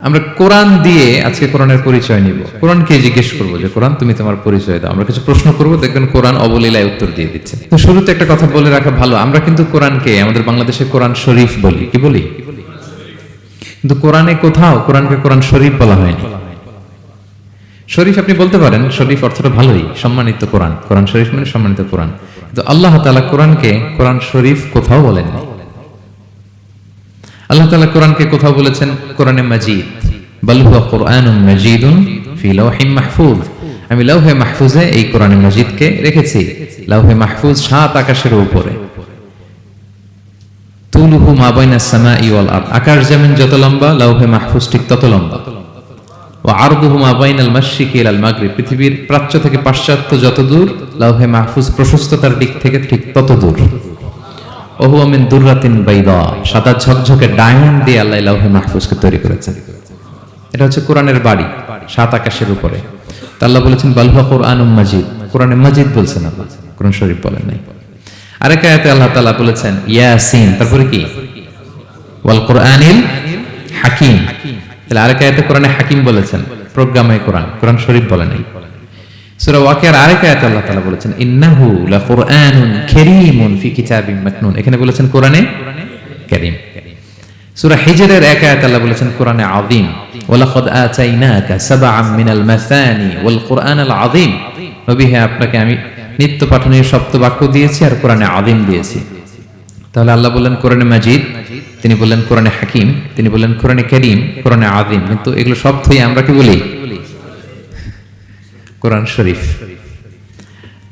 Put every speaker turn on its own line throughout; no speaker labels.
আমরা কোরআন দিয়ে আজকে কোরআনের পরিচয় নিব। কোরআনকে জিজ্ঞেস করবো যে কোরআন তুমি তোমার পরিচয় দাও। আমরা কিছু প্রশ্ন করবো, দেখবেন কোরআন অবলীলায় উত্তর দিয়ে দিচ্ছে। তো শুরুতে একটা কথা বলে রাখা ভালো, আমরা কিন্তু কোরআনকে আমাদের বাংলাদেশে কোরআন শরীফ বলি। কি বলি? কিন্তু কোরআনে কোথাও কোরআনকে কোরআন শরীফ বলা হয়নি। শরীফ আপনি বলতে পারেন, শরীফ অর্থটা ভালোই, সম্মানিত কোরআন। কোরআন শরীফ মানে সম্মানিত কোরআন। কিন্তু আল্লাহ তাআলা কোরআনকে কোরআন শরীফ কোথাও বলেননি। আল্লাহ তাআলা কোরআনকে কোথাও বলেছেন কোরআনে মাজিদ, বাল হুয়া কুরআনুন মাজিদুন ফি লাওহিম মাহফুজ। আমি লাওহে মাহফুজে এই কোরআনে মাজিদকে রেখেছি। লাওহে মাহফুজ 7 আকাশের উপরে। তুলুহু মা বাইনাস সামাই ওয়াল আরদ, আকাশ জমিন যত লম্বা লাওহে মাহফুজ ঠিক তত লম্বা। ওয়া আরদুহু মা বাইনাল মাশরিকি ইলাল মাগরিব, পৃথিবীর প্রাচ্য থেকে পাশ্চাত্য যত দূর লাওহে মাহফুজ প্রশস্ততার দিক থেকে ঠিক তত দূর। ওহুয়া মিন দুররাতিন বাইদা, সাদা ঝকঝকে ডায়মন্ড দিয়ে আল্লাহ লাওহে মাহফুজকে তৈরি করেছেন। এটা হচ্ছে কোরআনের বাড়ি 7 আকাশের উপরে। তা আল্লাহ বলেছেন বাল হুয়া কুরআনুম মাজিদ, কোরআনে মাজিদ বলছেন আল্লাহ, কোরআন শরীফ বলেন নাই। আরেক আয়াতে আল্লাহ তাআলা বলেছেন ইয়াসিন, তারপরে কি ওয়াল কুরআনিল হাকিম। তাহলে আরেক আয়াতে কোরআনে হাকিম বলেছেন, প্রোগ্রামে কোরআন, কোরআন শরীফ বলেন নাই। সূরা ওয়াকিয়ার আরেক আয়াতে আল্লাহ তাআলা বলেছেন ইন্নাহু লাকুরআনুন কারীমুন ফি কিতাবিম মাকনুন, এখানে বলেছেন কোরআনে কারীম। সূরা হিজরের এক আয়াতে আল্লাহ বলেছেন কোরআনে আযীম, ওয়ালাকাদ আতাইনাকা সাবআম মিনাল মাসানি ওয়াল কুরআনাল আযীম। নবী হে, আপনাকে আমি নিত্য পাঠনীয় সপ্তবাক্য দিয়েছি আর কোরআনে আযীম দিয়েছি। তাহলে আল্লাহ বললেন কোরআনে মাজিদ, তিনি বললেন কোরআনে হাকিম, তিনি বললেন কোরআনে কারীম, কোরআনে আযীম। কিন্তু এগুলো সব থেকে আমরা কি বলি? কোরআন শরীফ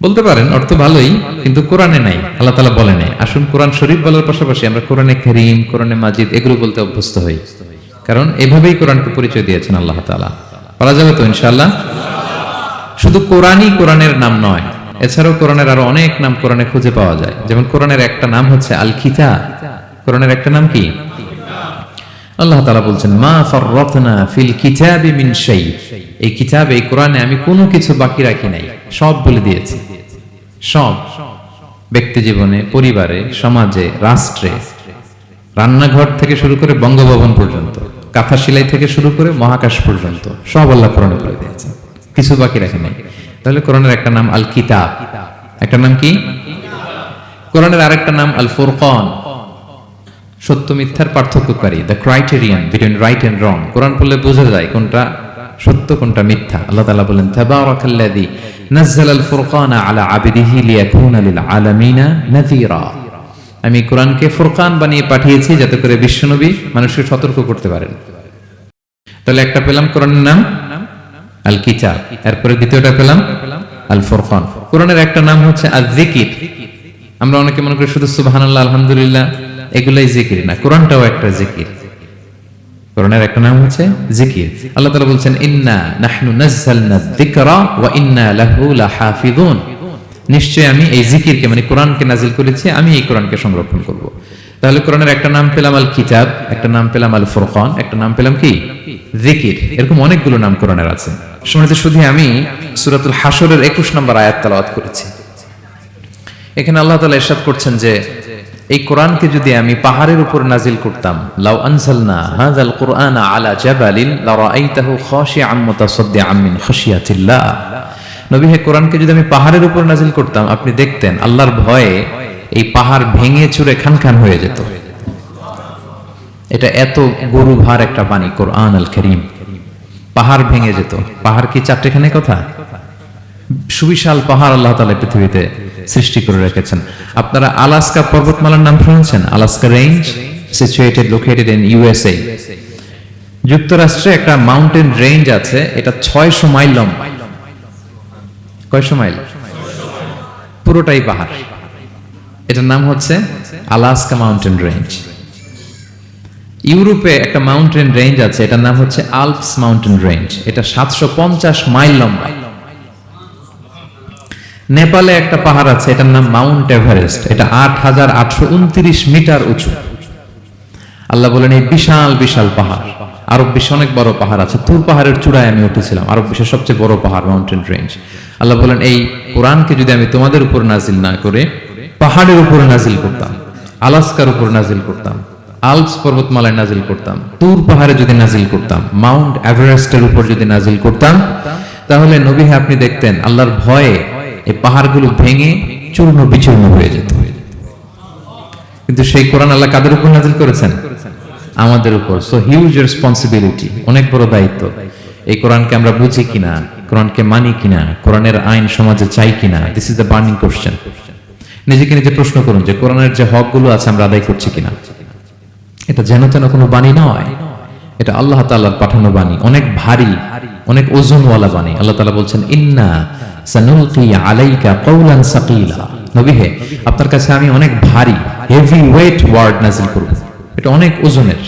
বলতে পারেন, অর্থ ভালোই, কিন্তু কোরআনে নাই, আল্লাহ তাআলা বলে নাই। আসুন কোরআন শরীফ বলার পাশাপাশি আমরা কোরআনে কারীম, কোরআনে মাজিদ এগুলো বলতে অভ্যস্ত হই, কারণ এভাবেই কোরআনকে পরিচয় দিয়েছেন আল্লাহ তাআলা। পারা যাবে তো ইনশাআল্লাহ? শুধু কোরআনই কোরআনের নাম নয়, এছাড়াও কোরআনের আরো অনেক নাম কোরআনে খুঁজে পাওয়া যায়। যেমন কোরআনের একটা নাম হচ্ছে আল কিতাব। কোরআনের একটা নাম কি? আল্লাহ তাআলা বলছেন মা ফাররাতনা ফিল কিতাবি মিন শাই, এই কিতাবে, এই কোরআনে আমি কোনো কিছু বাকি রাখি নাই, সব বলে দিয়েছি। সব, ব্যক্তি জীবনে, পরিবারে, সমাজে, রাষ্ট্রে, রান্নাঘর থেকে শুরু করে বঙ্গভবন পর্যন্ত, কাঁথা সেলাই থেকে শুরু করে মহাকাশ পর্যন্ত সব আল্লাহ কোরআনে বলে দিয়েছেন, কিছু বাকি রাখে নাই। তাহলে কোরআনের একটা নাম আল কিতাব, একটা নাম কি? কোরআনের আরেকটা নাম আল ফুরকান, সত্য মিথ্যার পার্থক্যকারী, the criterion between right and wrong. কোরআন পড়লে বোঝা যায় কোনটা সত্য কোনটা মিথ্যা। আল্লাহ তাআলা বলেন তাবারাকাল্লাযী নাযালাল ফুরকানা আলা আবদিহি লিয়াকুনা লিল আলামিনা নাযীরা, আমি কোরআনকে ফুরকান বানিয়ে পাঠিয়েছি যাতে করে বিশ্বনবী মানুষকে সতর্ক করতে পারেন। তাহলে একটা পেলাম কোরআনের নাম আল কিতাব, এরপরে দ্বিতীয়টা পেলাম আল ফুরকান। কোরআনের একটা নাম হচ্ছে আয-যিকির। আমরা অনেকে মনে করি শুধু সুবহানাল্লাহ, আলহামদুলিল্লাহ এগুলাই জিকির, না, কোরআনটাও একটা জিকির। কোরআনের একটা নাম হচ্ছে জিকির। আল্লাহ তাআলা বলছেন ইন্না নাহনু নাযালনা যিকরা ওয়া ইন্না লাহু লাহাফিযুন, নিশ্চয় আমি এই জিকিরকে মানে কোরআনকে নাজিল করেছি, আমি এই কোরআনকে সংরক্ষণ করব। তাহলে কোরআনের একটা নাম পেলাম আল কিতাব, একটা নাম পেলাম আল ফুরকান, একটা নাম পেলাম কি? জিকির। এরকম অনেকগুলো নাম কোরআনের আছে। শুনতে শুধু আমি সূরাতুল হাশরের 21 নম্বর আয়াত তেলাওয়াত করেছি। এখানে আল্লাহ তাআলা ইরশাদ করছেন যে এই কোরআনকে যদি আমি পাহাড়ের উপর নাজিল করতাম, লাউ আনজালনা হাযাল কুরআনা আলা জাবালিন লারাআইতাহু খাশিআম মুতাসাদ্দিআম মিন খাশিয়াতিল্লাহ। নবী হে, কোরআনকে যদি আমি পাহাড়ের উপর নাজিল করতাম, আপনি দেখতেন আল্লাহর ভয়ে এই পাহাড় ভেঙে চুরে খানখান হয়ে যেত। এটা এত গরু ভার একটা বাণী কোরআন আল কারীম, পাহাড় ভেঙে যেত। পাহাড় কি চারটেখানে কথা? সুবিশাল পাহাড় আল্লাহ তাআলা পৃথিবীতে সৃষ্টি করে রেখেছেন। আপনারা আলাস্কা পর্বতমালার নাম শুনেছেন? Alaska range, located in USA. যুক্তরাষ্ট্রে একটা মাউন্টেন রেঞ্জ আছে, এটা 600 মাইল লম্বা। কয়শো মাইল? পুরোটাই পাহাড়। এটার নাম হচ্ছে আলাস্কা মাউন্টেন রেঞ্জ। ইউরোপে একটা মাউন্টেন রেঞ্জ আছে, এটার নাম হচ্ছে আল্পস মাউন্টেন রেঞ্জ, এটা 750 মাইল লম্বা। নেপালে একটা পাহাড় আছে, এটার নাম মাউন্ট এভারেস্ট, এটা 8829 মিটার উঁচু। আল্লাহ বলেন এই বিশাল বিশাল পাহাড়। আরব বিশ্বে অনেক বড় পাহাড় আছে, তুর পাহাড়ের চূড়ায় আমি উঠেছিলাম, আরব বিশ্বের সবচেয়ে বড় পাহাড় মাউন্টেন রেঞ্জ। আল্লাহ বলেন এই কোরআনকে যদি আমি তোমাদের উপর নাজিল না করে পাহাড়ের উপর নাজিল করতাম, আলাস্কার উপর নাজিল করতাম, আল্পস পর্বতমালায় নাজিল করতাম, তুর পাহাড়ে যদি নাজিল করতাম, মাউন্ট এভারেস্টের উপর যদি নাজিল করতাম, তাহলে নবী হ্যাঁ আপনি দেখতেন আল্লাহর ভয়ে এই পাহাড়গুলো ভেঙে চূর্ণ বিচূর্ণ হয়ে যেত। কিন্তু সেই কোরআন আল্লাহ কাদের উপর নাজিল করেছেন? আমাদের উপর। সো হিউজ রেসপন্সিবিলিটি, অনেক বড় দায়িত্ব। এই কোরআনকে আমরা বুঝি কিনা, কোরআনকে মানি কিনা, কোরআনের আইন সমাজে চাই কিনা, this is the burning question. নিজেকে নিজে প্রশ্ন করুন যে কোরআনের যে হকগুলো আছে আমরা আদায় করছি কিনা। এটা যেন তেন কোনো বাণী নয়, এটা আল্লাহ তাআলার পাঠানো বাণী, অনেক ভারী, অনেক ওজনওয়ালা বাণী। আল্লাহ তাআলা বলছেন ইন্না সানুলকি আলাইকা কওলান সাকিলা, নবী হে আপনার কাছে আমি অনেক ভারী, হেভি ওয়েট ওয়ার্ড নাজিল করব। এটা অনেক ওজনের,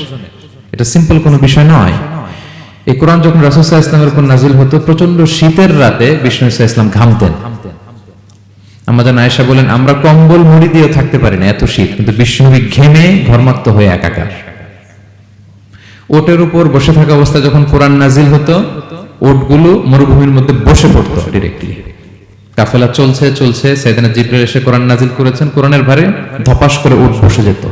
এটা সিম্পল কোনো বিষয় নয়। এই কোরআন যখন রাসূল সাল্লাল্লাহু আলাইহি ওয়াসাল্লামের উপর নাজিল হতো, প্রচন্ড শীতের রাতে বিষ্ণু সাল্লাল্লাহু আলাইহি ওয়াসাল্লাম ঘামতেন। আমাদের আয়েশা বলেন আমরা কম্বল মুড়ি দিয়ে থাকতে পারি না, এত শীত, কিন্তু বিষ্ণুনবী ঘেমে ঘর্মাক্ত হয়ে একাকার। ওটের উপর বসে থাকা অবস্থায় যখন কোরআন নাজিল হতো, ওটগুলো মরুভূমির মধ্যে বসে পড়তো ডিরেক্টলি। কাফেলা চলছে চলছে, সাইয়েদনা জিবরাইল এসে কোরআন নাজিল করেছেন, কোরআনের ভারে ধপাস করে উট বসে যেত।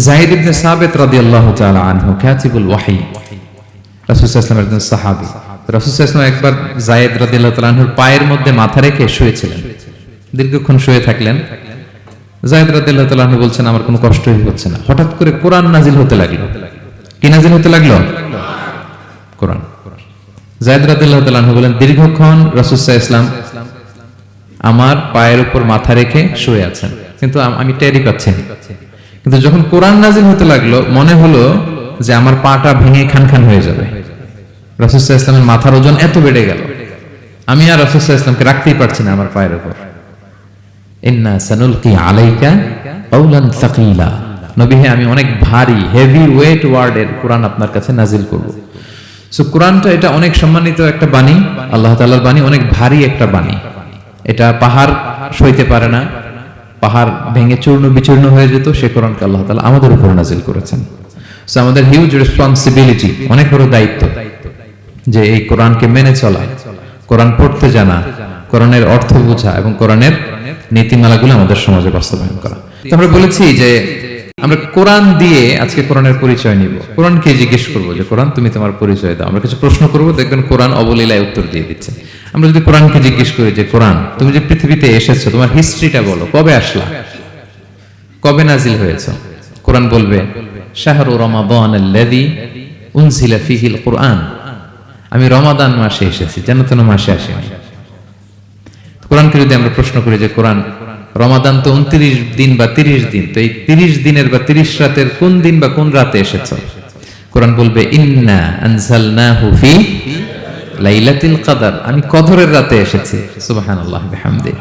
যায়েদ ইবনে সাবিত রাদিয়াল্লাহু তাআলা আনহু কাতিবুল ওয়াহী, রাসূল সাল্লাল্লাহু আলাইহি ওয়াসাল্লামের একজন সাহাবী। রাসূল সাল্লাল্লাহু আলাইহি ওয়াসাল্লাম একবার যায়েদ রাদিয়াল্লাহু তাআলা আনহুর পায়ের মধ্যে মাথা রেখে শুয়েছিলেন। দীর্ঘক্ষণ শুয়ে থাকলেন। যায়েদ রাদিয়াল্লাহু তাআলা আনহু বলছেন আমার কোনো কষ্টই হচ্ছে না। হঠাৎ করে কোরআন নাজিল হতে লাগলো। কি নাজিল হতে লাগলো? কোরআন। যায়েদ রাদিয়াল্লাহু তাআলা আনহু বলেন দীর্ঘক্ষণ রাসূল সাল্লাল্লাহু আলাইহি ওয়াসাল্লাম আমার পায়ের উপর মাথা রেখে শুয়ে আছেন, কিন্তু আমি টেরই পাচ্ছি না। কিন্তু যখন কোরআন নাজিল হতে লাগলো, মনে হলো যে আমার পাটা ভেঙে খান খান হয়ে যাবে। রাসূল সাল্লাল্লাহু আলাইহি ওয়াসাল্লামের মাথার ওজন এত বেড়ে গেল, আমি আর রাসূল সাল্লাল্লাহু আলাইহি ওয়াসাল্লামকে রাখতেই পারছি না আমার পায়ের উপর। ইন্না সানুলকি আলাইকা কওলান সাকিলা, নবী হে আমি অনেক ভারী, হেভি ওয়েট ওয়ার্ডের কোরআন আপনার কাছে নাজিল করব। সো কোরআনটা এটা অনেক সম্মানিত একটা বাণী, আল্লাহ তাআলার বাণী, অনেক ভারী একটা বাণী। এটা পাহাড় সইতে পারে না, পাহাড় ভেঙে চূর্ণ বিচূর্ণ হয়ে যেত, সে কোরআনকে আল্লাহ তাআলা আমাদের উপর নাজিল করেছেন। সো আমাদের হিউজ রেসপন্সিবিলিটি, অনেক বড় দায়িত্ব যে এই কোরআনকে মেনে চলা, কোরআন পড়তে জানা, কোরআনের অর্থ বোঝা এবং কোরআনের নীতিমালাগুলো আমাদের সমাজে বাস্তবায়ন করা। তো আমরা বলেছি যে আমরা কোরআন দিয়ে আজকে কোরআনের পরিচয় নিব। কোরআনকে জিজ্ঞেস করবো যে কোরআন তুমি তোমার পরিচয় দাও। আমরা কিছু প্রশ্ন করবো, দেখবেন কোরআন অবলীলায় উত্তর দিয়ে দিচ্ছে। আমরা যদি কোরআনকে জিজ্ঞেস করি যে কোরআন তুমি যে পৃথিবীতে এসেছো, তোমার হিস্ট্রিটা বলো, কবে আসলা, কবে নাজিল হয়েছে? কোরআন বলবে শাহরু রমাদানাল্লাযী উনজিলা ফীহিল কুরআন, আমি রমাদান মাসে এসেছি, যেন তেন মাসে আসিনি। কোরআনকে যদি আমরা প্রশ্ন করি যে কোরআন রমাদান তো 29 দিন বা 30 দিন, তো এই 30 দিনের বা 30 রাতের কোন দিন বা কোন রাতে এসেছে? কোরআন বলবে ইন্না আনজালনাহু ফি লাইলাতুল কদর, আমি কদরের রাতে এসেছি। সুবহানাল্লাহ বিহামদি।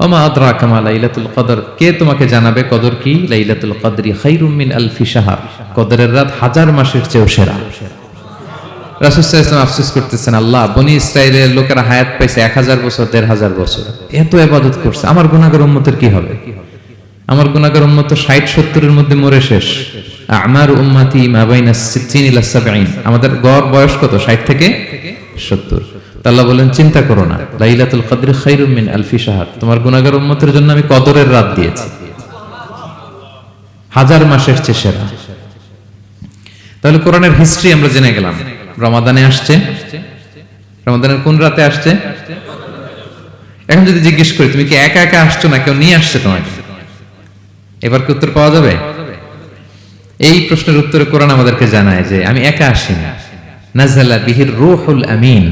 ওমা আদরাকা মা লাইলাতুল কদর, কে তোমাকে জানাবে কদর কি? লাইলাতুল কদরি খায়রুম মিন আলফি শাহর, কদরের রাত 1000 মাসের চেয়েও সেরা। রাসূল সাল্লাল্লাহু আলাইহি ওয়াসাল্লাম আফসোস করতেছেন, আল্লাহ বনি ইসরাইলের লোকেরা হায়াত পাইছে 1000 বছর, 1500 বছর, এত ইবাদত করছে, আমার গুনাহগার উম্মতের কি হবে? আমার গুনাহগার উম্মত তো 60-70 এর মধ্যে মরে শেষ। আমার উম্মতি মা বাইনা 60 ইলা 70, আমাদের গড় বয়স কত? 60 থেকে 70। আল্লাহ বলেন চিন্তা করো না, লাইলাতুল কদরি খায়রুম মিন আলফি শাহর, তোমার গুনাহগার উম্মতের জন্য আমি কদরের রাত দিয়েছি, 1000 মাসের চেয়ে সেরা। তাহলে কোরআনের হিস্ট্রি আমরা জেনে গেলাম। রমাদানে আসছে, রমাদানের কোন রাতে আসছে? এখন যদি জিজ্ঞেস করি তুমি কি একা একা আসছো না কেউ নিয়ে আসছে তোমাকে, এবার কি উত্তর পাওয়া যাবে? এই প্রশ্নের উত্তরে কোরআন আমাদেরকে জানায় যে আমি একা আসিনি। নাযালা বিহির রূহুল আমিন,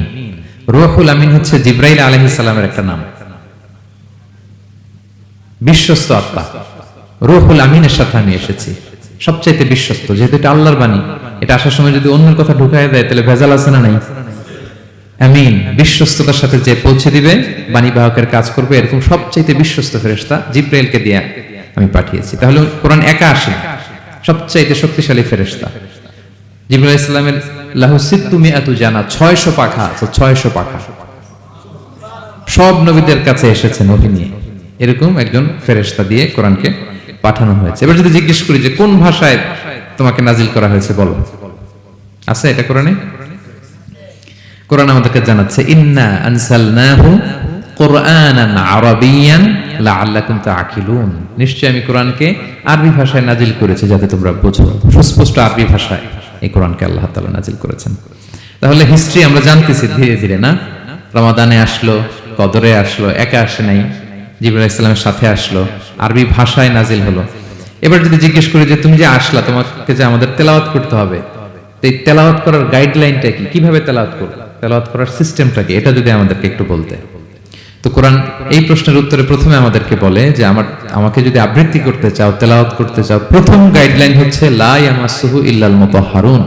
রূহুল আমিন হচ্ছে জিবরাইল আলাইহিস সালামের একটা নাম, বিশ্বস্ত আত্মা। রূহুল আমিনের সাথে আমি এসেছি, সবচাইতে বিশ্বস্ত, যেহেতু এটা আল্লাহর বাণী, এটা আসার সময় যদি অন্যের কথা ঢুকায় দেয় তাহলে ভেজাল আছে না নাই? আমিন, বিশ্বস্ততার সাথে যে পৌঁছে দিবে, বাণী বাহকের কাজ করবে, এরকম সবচাইতে বিশ্বস্ত ফেরেশতা জিবরাইলকে দিয়ে আমি পাঠিয়েছি। তাহলে কোরআন একা আসে, সবচাইতে শক্তিশালী ফেরেশতা জিবরাইল আলাইহিস সালামের লাহু সিত্তু মিআতু জানা, 600 পাখা আছে, 600 পাখা। সব নবীদের কাছে এসেছে নবী নিয়ে, এরকম একজন ফেরেশতা দিয়ে কোরআনকে পাঠানো হয়েছে। এবার যদি জিজ্ঞেস করি যে কোন ভাষায় তোমাকে নাজিল করা হয়েছে বলো, আছে এটা কোরআনে? কোরআন আমাদেরকে জানাচ্ছে ইন্না আনসালনাহু কুরআনান আরাবিয়ান লাআল্লাকুম তাআকিলুন, নিশ্চয়ই আমি কোরআনকে আরবি ভাষায় নাজিল করেছি যাতে তোমরা বোঝো। সুস্পষ্ট আরবি ভাষায় এই কোরআনকে আল্লাহ তাআলা নাজিল করেছেন। তাহলে হিস্ট্রি আমরা জানতেছি ধীরে ধীরে, না? রমাদানে আসলো, কদরে আসলো, একা আসে নাই, জিবরাইল আলাইহিস সালামের সাথে আসলো, আরবি ভাষায় নাজিল হলো। এবার যদি জিজ্ঞেস করি যে তুমি যে আসলা, তোমাকে যে আমাদের তেলাওয়াত করতে হবে, তো এই তেলাওয়াত করার গাইডলাইনটা কি, কিভাবে তেলাওয়াত করব, তেলাওয়াত করার সিস্টেমটা কি, এটা যদি আমাদেরকে একটু বলতে। তো কোরআন এই প্রশ্নের উত্তরে প্রথমে আমাদেরকে বলে যে আমাকে যদি আবৃত্তি করতে চাও, তেলাওয়াত করতে চাও, প্রথম গাইডলাইন হচ্ছে লা ইয়ামাসসুহু ইল্লাল মুতাহহারুন।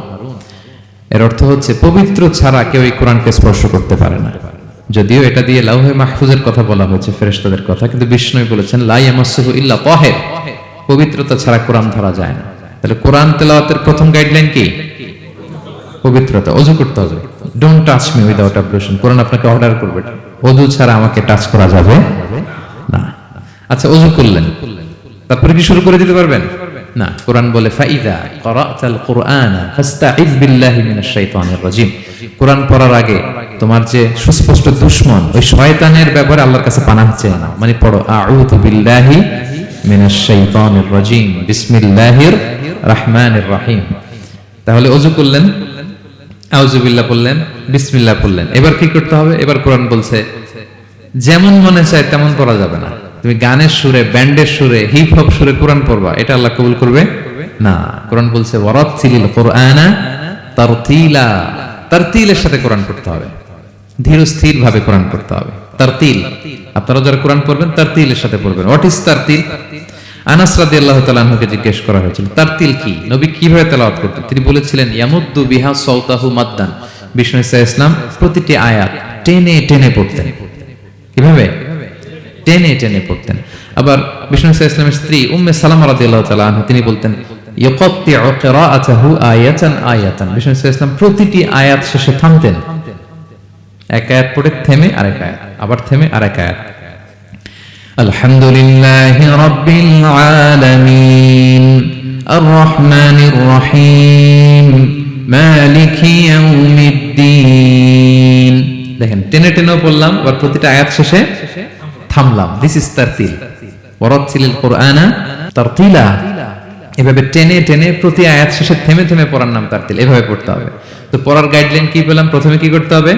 এর অর্থ হচ্ছে পবিত্র ছাড়া কেউ এই কোরআনকে স্পর্শ করতে পারে না। যদিও এটা দিয়ে লাউহে মাহফুজের কথা বলা হয়েছে, ফেরেশতাদের কথা, কিন্তু বিষ্ণু বলেছেন লা ইয়ামাসসুহু ইল্লা তাহির, পবিত্রতা ছাড়া কোরআন ধরা যায় না। তাহলে কোরআন তেলাওয়াতের প্রথম গাইডলাইন কি? পবিত্রতা, ওযু করতে হবে। ডোন্ট টাচ মি উইদাউট অ্যাবলুশন, কোরআন আপনাকে অর্ডার করবে, ওযু ছাড়া আমাকে টাচ করা যাবে না। আচ্ছা, ওযু করলেন, তারপরে কি শুরু করে দিতে পারবেন? না, কোরআন বলে ফাইদা ক্বরাতাল কুরআনা ফাস্তাইয বিল্লাহি মিনাশ শাইতানির রাজিম। কোরআন পড়ার আগে তোমার যে সুস্পষ্ট দুশমন ওই শয়তানের ব্যাপারে আল্লাহর কাছে পানাহ চেয়ে নাও। মানে পড়ো আউযু বিল্লাহি মিনাশ শাইতানির রাজিম বিসমিল্লাহির রহমানির রহিম। তাহলে ওযু করলেন, আউযু বিল্লাহ বললেন, বিসমিল্লাহ বললেন। এবার কি করতে হবে? এবার কোরআন বলছে যেমন মনে চায় তেমন পড়া যাবে না। তুমি গানের সুরে, ব্যান্ডের সুরে, হিপ হপ সুরে কোরআন পড়বা, এটা আল্লাহ কবুল করবে না। কোরআন বলছে ওয়ারাতিলিল কুরআনা তারতিলা, তারতিলের সাথে কোরআন পড়তে হবে, ধীর স্থির ভাবে কোরআন পড়তে হবে। তারতিল, আপনারা যারা কোরআন পড়বেন তারতিলের সাথে পড়বেন। What is তারতিল? আনাস রাদিয়াল্লাহু তাআলা আনহুকে জিজ্ঞেস করা হয়েছিল তারতিল কি, নবী কিভাবে তেলাওয়াত করতেন। তিনি বলেছিলেন ইয়ামুদ্দু বিহা সাওতাহু মাদ্দান। বিষ্ণু ইসলাম প্রতিটি আয়াত টেনে টেনে পড়তেন। কিভাবে? টেনে টেনে পড়তেন। আবার বিষ্ণু ইসলামের স্ত্রী উম্মে সালামা রাদিয়াল্লাহু তাআলা আনহা তিনি বলতেন ইয়াকাত্তিউ কিরাআতাহু আয়াতান আয়াতান। বিষ্ণু ইসলাম প্রতিটি আয়াত শেষে থামতেন, এক আয়াত পড়ে থেমে আরেক আয়াত, আবার থেমে আরেক আয়াত। আলহামদুলিল্লাহি রাব্বিল আলামিন আর রহমানির রহিম মালিকি ইয়াউমিদ্দিন। দেখেন, টেনে টেনেও পড়লাম, আবার প্রতিটা আয়াত শেষে থামলাম। This is তারতিল। ওয়ারাতিলিল কুরআনা তারতিলা। এভাবে টেনে টেনে প্রতি আয়াত শেষে থেমে থেমে পড়ার নাম তারতিল। এভাবে পড়তে হবে। তো পড়ার গাইডলাইন কি পেলাম? প্রথমে কি করতে হবে?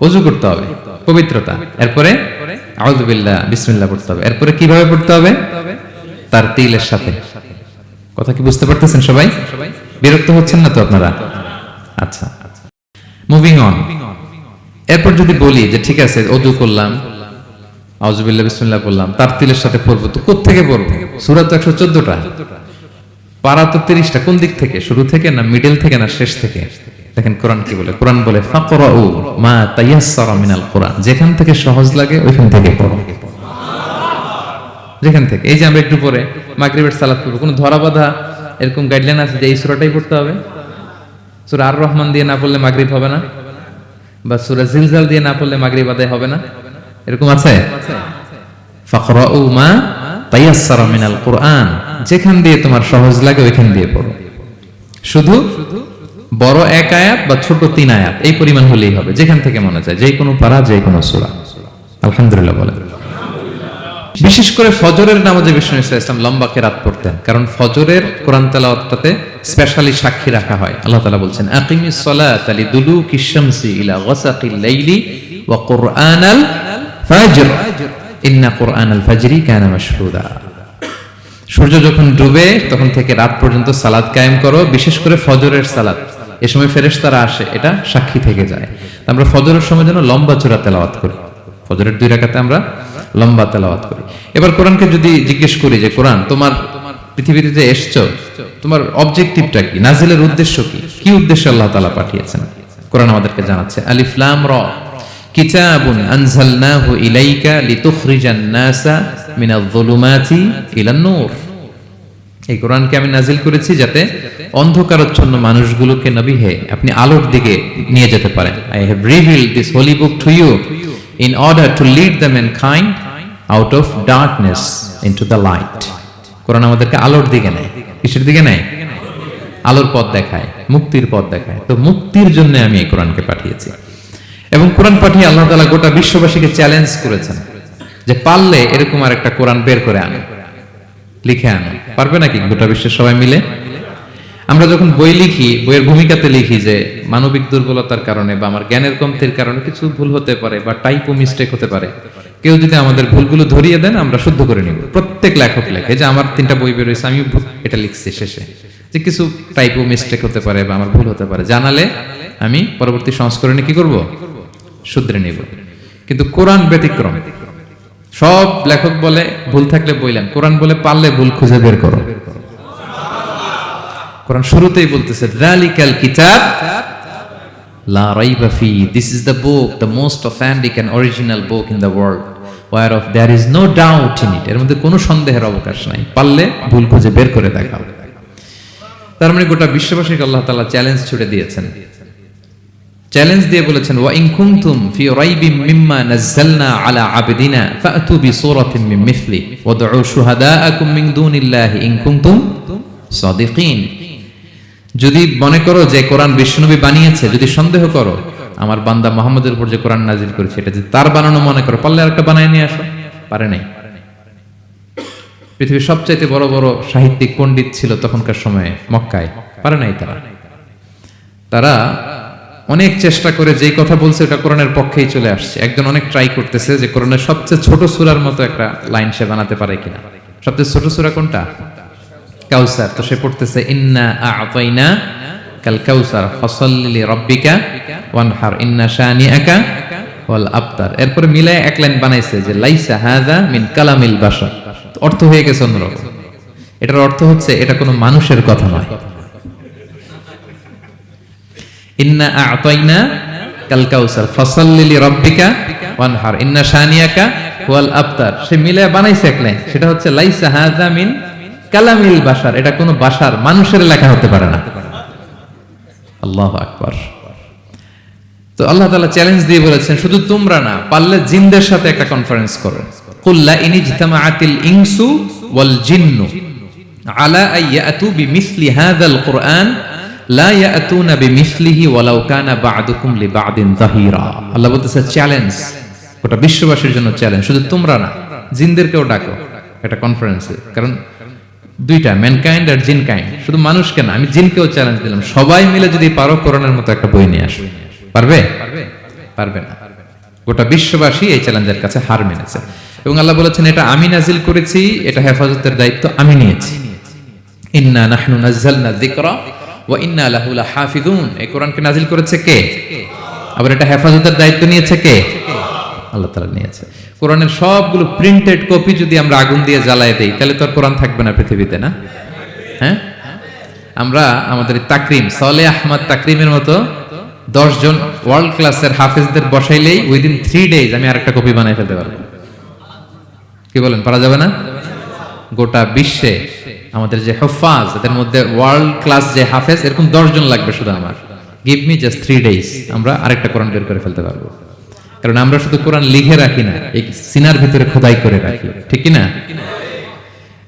ওযু করতে হবে, পবিত্রতা। এরপরে আউযু বিল্লাহ, বিসমিল্লাহ পড়তে হবে। এরপরে কিভাবে পড়তে হবে? তারতিলের সাথে। কথা কি বুঝতে পারতেছেন সবাই? বিরক্ত হচ্ছেন না তো আপনারা? আচ্ছা, মুভিং অন। এরপর যদি বলি যে ঠিক আছে ওযু করলাম, আউযু বিল্লাহ বিসমিল্লাহ বললাম, তারতিলের সাথে পড়বো, তো কোত্থেকে পড়বো? সূরা তো 114টা, পারা তো 30টা। কোন দিক থেকে? শুরু থেকে না মিডল থেকে না শেষ থেকে? দেখেন কোরআন কি বলে। কোরআন বলে ফাকরাউ মা তায়াসসারা মিনাল কোরআন, যেখান থেকে সহজ লাগে ওইখান থেকে পড়ো। যেখান থেকে। এই যে আমরা একটু পরে মাগরিবের সালাত পড়ব, কোনো ধরা বাঁধা এরকম গাইডলাইন আছে যে এই সূরাটাই পড়তে হবে? সূরা আর রহমান দিয়ে না পড়লে মাগরিব হবে না, বা সূরা জিলজাল দিয়ে না পড়লে মাগরিব আদায় হবে না, এরকম আছে? ফাকরাউ মা তায়াসসারা মিনাল কোরআন, যেখান দিয়ে তোমার সহজ লাগে ওইখান দিয়ে পড়ো। শুধু বড় এক আয়াত বা ছোট 3 আয়াত এই পরিমাণ হলেই হবে, যেখান থেকে মনে চায়, যে কোনো পারা, যে কোনো সূরা। আলহামদুলিল্লাহ বলেন। বিশেষ করে ফজরের নামাজে বিষ্ণু ইসলাম লম্বা কিরাত পড়তেন, কারণ ফজরের কোরআন তেলাওয়াতটাতে স্পেশালি সাক্ষী রাখা হয়। আল্লাহ তাআলা বলছেন আকিমিস সালাতা লিদুলুকিশ শামসি ইলা গাসাকিল লাইলি ওয়া কুরআনাল ফাজর ইন্না কুরআনাল ফাজরি কানা মাশহুদা। সূর্য যখন ডুবে তখন থেকে রাত পর্যন্ত সালাত কায়েম করো, বিশেষ করে ফজরের সালাত। এ সময় ফেরেশতারা আসে, এটা সাক্ষী থেকে যায়। আমরা ফজরের সময় যেন লম্বা চূড়া তেলাওয়াত করি। ফজরের 2 রাকাতে আমরা লম্বা তেলাওয়াত করি। এবার কোরআনকে যদি জিজ্ঞেস করি যে কোরআন তোমার পৃথিবীতে যে এসছো, তোমার অবজেক্টিভটা কি, নাজিলের উদ্দেশ্য কি, কি উদ্দেশ্যে আল্লাহ তাআলা পাঠিয়েছেন? কোরআন আমাদেরকে জানাচ্ছে আলিফ লাম রা কিতাবুন আনজালনাহু ইলাইকা লিতুখরিজান নাসা মিনাজ যুলুমাতি ইলান নূর। এই কোরআনকে আমি নাজিল করেছি যাতে অন্ধকারাচ্ছন্ন মানুষগুলোকে নবী হে আপনি আলোর দিকে নিয়ে যেতে পারেন। I have revealed this holy book to you in order to lead the mankind out of darkness into the light. কোরআন আমাদেরকে আলোর দিকে নেয়। কিসের দিকে নেয়? আলোর পথ দেখায়, মুক্তির পথ দেখায়। তো মুক্তির জন্য আমি এই কোরআনকে পাঠিয়েছি। এবং কোরআন পাঠিয়ে আল্লাহ তাআলা গোটা বিশ্ববাসীকে চ্যালেঞ্জ করেছেন যে পারলে এরকম আর একটা কোরআন বের করে আনো, লিখে আনো। পারবে নাকি গোটা বিশ্বের সবাই মিলে? আমরা যখন বই লিখি, বইয়ের ভূমিকাতে লিখি যে মানবিক দুর্বলতার কারণে বা আমার জ্ঞানের কমতির কারণে কিছু ভুল হতে পারে বা টাইপো মিস্টেক হতে পারে, কেউ যদি আমাদের ভুলগুলো ধরিয়ে দেন আমরা শুদ্ধ করে নিব। প্রত্যেক লেখক লেখে যে আমার 3টা বই বের হয়েছে, আমি এটা লিখছি শেষে, যে কিছু টাইপো মিস্টেক হতে পারে বা আমার ভুল হতে পারে, জানালে আমি পরবর্তী সংস্করণে কি করব, শুধরে নিব। কিন্তু কোরআন ব্যতিক্রম। সব লেখক বলে ভুল থাকলে বললেন, কোরআন বলে পারলে ভুল খুঁজে বের করো। কোরআন শুরুতেই বলতেছে যালিকাল কিতাব লা রাইবা ফি, this is the book, the most authentic and original book in the world, whereof there is no doubt in it, এর মধ্যে কোনো সন্দেহের অবকাশ নাই, পারলে ভুল খুঁজে বের করে দেখাও। তার মানে গোটা বিশ্ববাসীকে আল্লাহ তাআলা চ্যালেঞ্জ ছুড়ে দিয়েছেন, চ্যালেঞ্জ দিয়ে বলেছেন ওয়া ইন কুনতুম ফি রাইবিম মিম্মা নাযালনা আলা আবদিনা ফাতু বিসূরাতিন মিন মিসলি ওয়াদউ শুহাদাআকুম মিন দুনিল্লাহি ইন কুনতুম সাদিকিন। যদি মনে করো যে কোরআন বিশ্বনবী বানিয়েছে, যদি সন্দেহ করো আমার বান্দা মুহাম্মদের উপর যে কোরআন নাজিল করেছে এটা যে তার বানানো মনে করো, পারলে আরেকটা বানায় নিয়ে আসো। পারে নাই। পৃথিবীর সবচাইতে বড় বড় সাহিত্যিক পণ্ডিত ছিল তখনকার সময়ে মক্কায়, পারে নাই তারা অনেক চেষ্টা করে যেই কথা বলছে ওটা কোরআনের পক্ষেই চলে আসছে। একজন অনেক ট্রাই করতেছে যে কোরআনের সবচেয়ে ছোট সূরার মতো একটা লাইন সে বানাতে পারে কিনা। সবচেয়ে ছোট সূরা কোনটা? কাউসার। তো সে পড়তেছে ইন্না আ'তাইনা কাল কাউসার ফাসাল্লি লিরাব্বিকা ওয়ানহার ইন্না শানিআকা ওয়াল আবতার। এরপরে মিলায় এক লাইন বানাইছে যে লাইসা হাযা মিন কালামিল বাশার। অর্থ হয়ে গেছে অন্যরকম। এটার অর্থ হচ্ছে এটা কোনো মানুষের কথা নয়। ইন্না আ'তাইনা কাল কাউসার ফাসাল্লি লিরাব্বিকা ওয়ানহার ইন্না শানিআকা ওয়াল আবতার। সে মিলায় বানাইছে এক লাইন, সেটা হচ্ছে লাইসা হাযা মিন কালামিল বাশার, এটা কোনো বাশার মানুষের লেখা হতে পারে না। আল্লাহু আকবার। তো আল্লাহ তাআলা চ্যালেঞ্জ দিয়ে বলেছেন শুধু তোমরা না, পারলে জিনদের সাথে একটা কনফারেন্স করো। কুল লা ইন ইজতামাআতিল ইনসু ওয়াল জিন্নু আলা আইয়াতু বিমিসলি হাযাল কুরআন লা ইয়াতুনা বিমিসলিহি ওয়ালাউ কানা বা'দুকুম লিবা'দিন যাহিরা। আল্লাহ বলতেছে চ্যালেঞ্জ, গোটা বিশ্ববাসীর জন্য চ্যালেঞ্জ। শুধু তোমরা না, জিনদেরকেও ডাকো একটা কনফারেন্সে। কারণ দুইটা, ম্যানকাইন্ড আর জিনকাইন্ড। শুধু মানুষকে না, আমি জিনকেও চ্যালেঞ্জ দিলাম, সবাই মিলে যদি পারো কোরআনের মতো একটা বই নিয়ে আসো। পারবে? পারবে না। গোটা বিশ্ববাসী এই চ্যালেঞ্জের কাছে হার মেনেছে। এবং আল্লাহ বলেছেন এটা আমি নাজিল করেছি, এটা হেফাজতের দায়িত্ব আমি নিয়েছি। ইন্না নাহনু নাযালনা যিকরা ওয়া ইন্না লাহু লাহাফিজুন। এই কোরআনকে নাজিল করেছে কে? আবার এটা হেফাজতের দায়িত্ব নিয়েছে কে? আল্লাহ তাআলা নিয়েছে। কোরআনের সবগুলো প্রিন্টেড কপি যদি আমরা আগুন দিয়ে জ্বালায় দেই তাহলে তো আর কোরআন থাকবে না পৃথিবীতে, না? হ্যাঁ, আমরা আমাদের তাকরিম সালেহ আহমদ তাকরিমের মতো 10 জন ওয়ার্ল্ড ক্লাসের হাফেজদের বসাইলেই উইদিন 3 ডেজ আমি আরেকটা কপি বানাই ফেলতে পারবো। কি বলেন, পারা যাবে না? গোটা বিশ্বে আমাদের যে হুফাজ, এদের মধ্যে ওয়ার্ল্ড ক্লাস যে হাফেজ এরকম 10 জন লাগবে শুধু আমার। গিভ মি জাস্ট 3 ডেজ, আমরা আরেকটা কোরআন বের করে ফেলতে পারবো। কারণ আমরা শুধু কোরআন লিখে রাখি না, এই সিনার ভিতরে খোদাই করে রাখি, ঠিক কি না?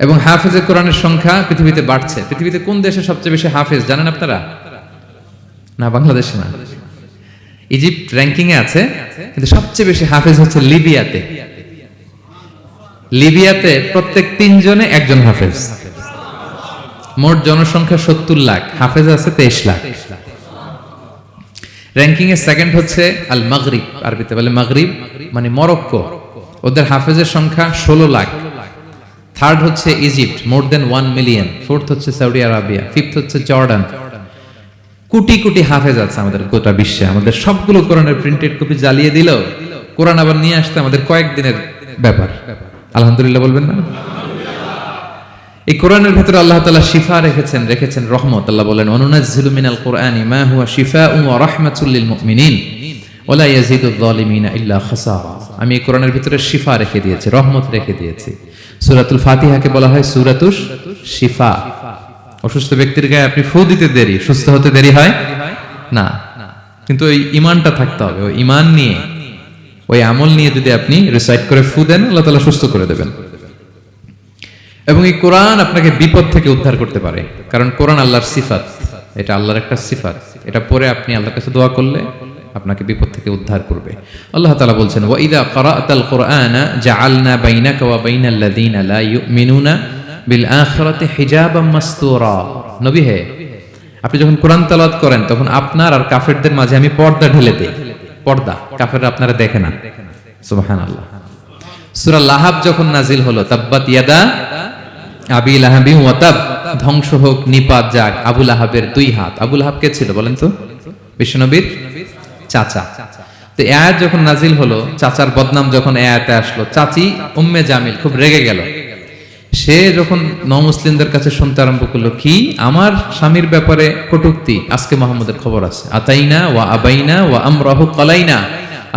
এবং হাফেজে কোরআনের সংখ্যা পৃথিবীতে বাড়ছে। পৃথিবীতে কোন দেশে সবচেয়ে বেশি হাফেজ জানেন আপনারা? না, বাংলাদেশে না। ইজিপ্ট র্যাঙ্কিং এ আছে, কিন্তু সবচেয়ে বেশি হাফেজ হচ্ছে লিবিয়াতে। লিবিয়াতে প্রত্যেক 3 জনে একজন হাফেজ। মোট জনসংখ্যা 70 লাখ, হাফেজ আছে 23 লাখ। র্যাঙ্কিং এ সেকেন্ড হচ্ছে আল মাগরিব, আরবিতে বলে মাগরিব মানে মরক্কো, ওদের হাফেজের সংখ্যা 16 লাখ। থার্ড হচ্ছে ইজিপ্ট, মোর দেন 1 মিলিয়ন। ফোর্থ হচ্ছে সৌদি আরবিয়া, ফিফথ হচ্ছে জর্ডান। কোটি কোটি হাফেজ আছে আমাদের গোটা বিশ্বে। আমাদের সবগুলো কোরআনের প্রিন্টেড কপি জ্বালিয়ে দিল, কোরআন আবার নিয়ে আসতে আমাদের কয়েকদিনের ব্যাপার। আলহামদুলিল্লাহ বলবেন না? এই কোরআনের ভিতরে আল্লাহ তাআলা শিফা রেখেছেন রহমত। আল্লাহ বলেন অনুনাজ্জিলু মিনাল কুরআনি মা হুয়া শিফাউন ওয়া রাহমাতুল লিল মুমিনিন ওয়া লা ইয়াজিদুয যালিমিনা ইল্লা খাসারা। আমি এই কোরআনের ভিতরে শিফা রেখে দিয়েছি, রহমত রেখে দিয়েছি। সূরাতুল ফাতিহাকে বলা হয় সূরাতুশ শিফা। অসুস্থ ব্যক্তির গায়ে আপনি ফু দিতে দেরি, সুস্থ হতে দেরি হয় না। কিন্তু ওই ঈমানটা থাকতে হবে, ওই ঈমান নিয়ে, ওই আমল নিয়ে যদি আপনি রিসাইট করে ফু দেন, আল্লাহ তাআলা সুস্থ করে দেবেন। এবং এই কোরআন আপনাকে বিপদ থেকে উদ্ধার করতে পারে, কারণ কোরআন আল্লাহর সিফাত, এটা আল্লাহর একটা সিফাত। এটা পরে আপনি আল্লাহর কাছে দোয়া করলে আপনাকে বিপদ থেকে উদ্ধার করবে। আল্লাহ তাআলা বলছেন, ওয়া ইযা ক্বারা'তাল কুরআনা জাআলনা বাইনাকা ওয়া বাইনাল লাযিনা লা ইউমিনুনা বিল আখিরাতি হিজাবাম মাসতুরা। নবী হে, আপনি যখন কোরআন তেলাওয়াত করেন তখন আপনার আর কাফেরদের মাঝে আমি পর্দা ঢেলে দেই। পর্দা, কাফেররা আপনারা দেখে না। সুবহানাল্লাহ। সূরা লাহাব যখন নাজিল হলো, তাব্বাত ইয়াদা আবি লাহাবি ওয়া তাব, ধ্বংস হোক, নিপাত যাক আবু লাহাবের দুই হাত। আবু লাহাব কে ছিল বলেন তো? বিশ্বনবীর চাচা। তো এই আয়াত যখন নাজিল হলো, চাচার বদনাম যখন এই আয়াতে আসলো, চাচি উম্মে জামিল খুব রেগে গেল। সে যখন নমুসলিমদের কাছে শুনতে আরম্ভ করলো, কি আমার স্বামীর ব্যাপারে কটূক্তি, আজকে মুহাম্মদের খবর আছে। আতাইনা ওয়া আবাইনা ওয়া আমরাহু কালাইনা,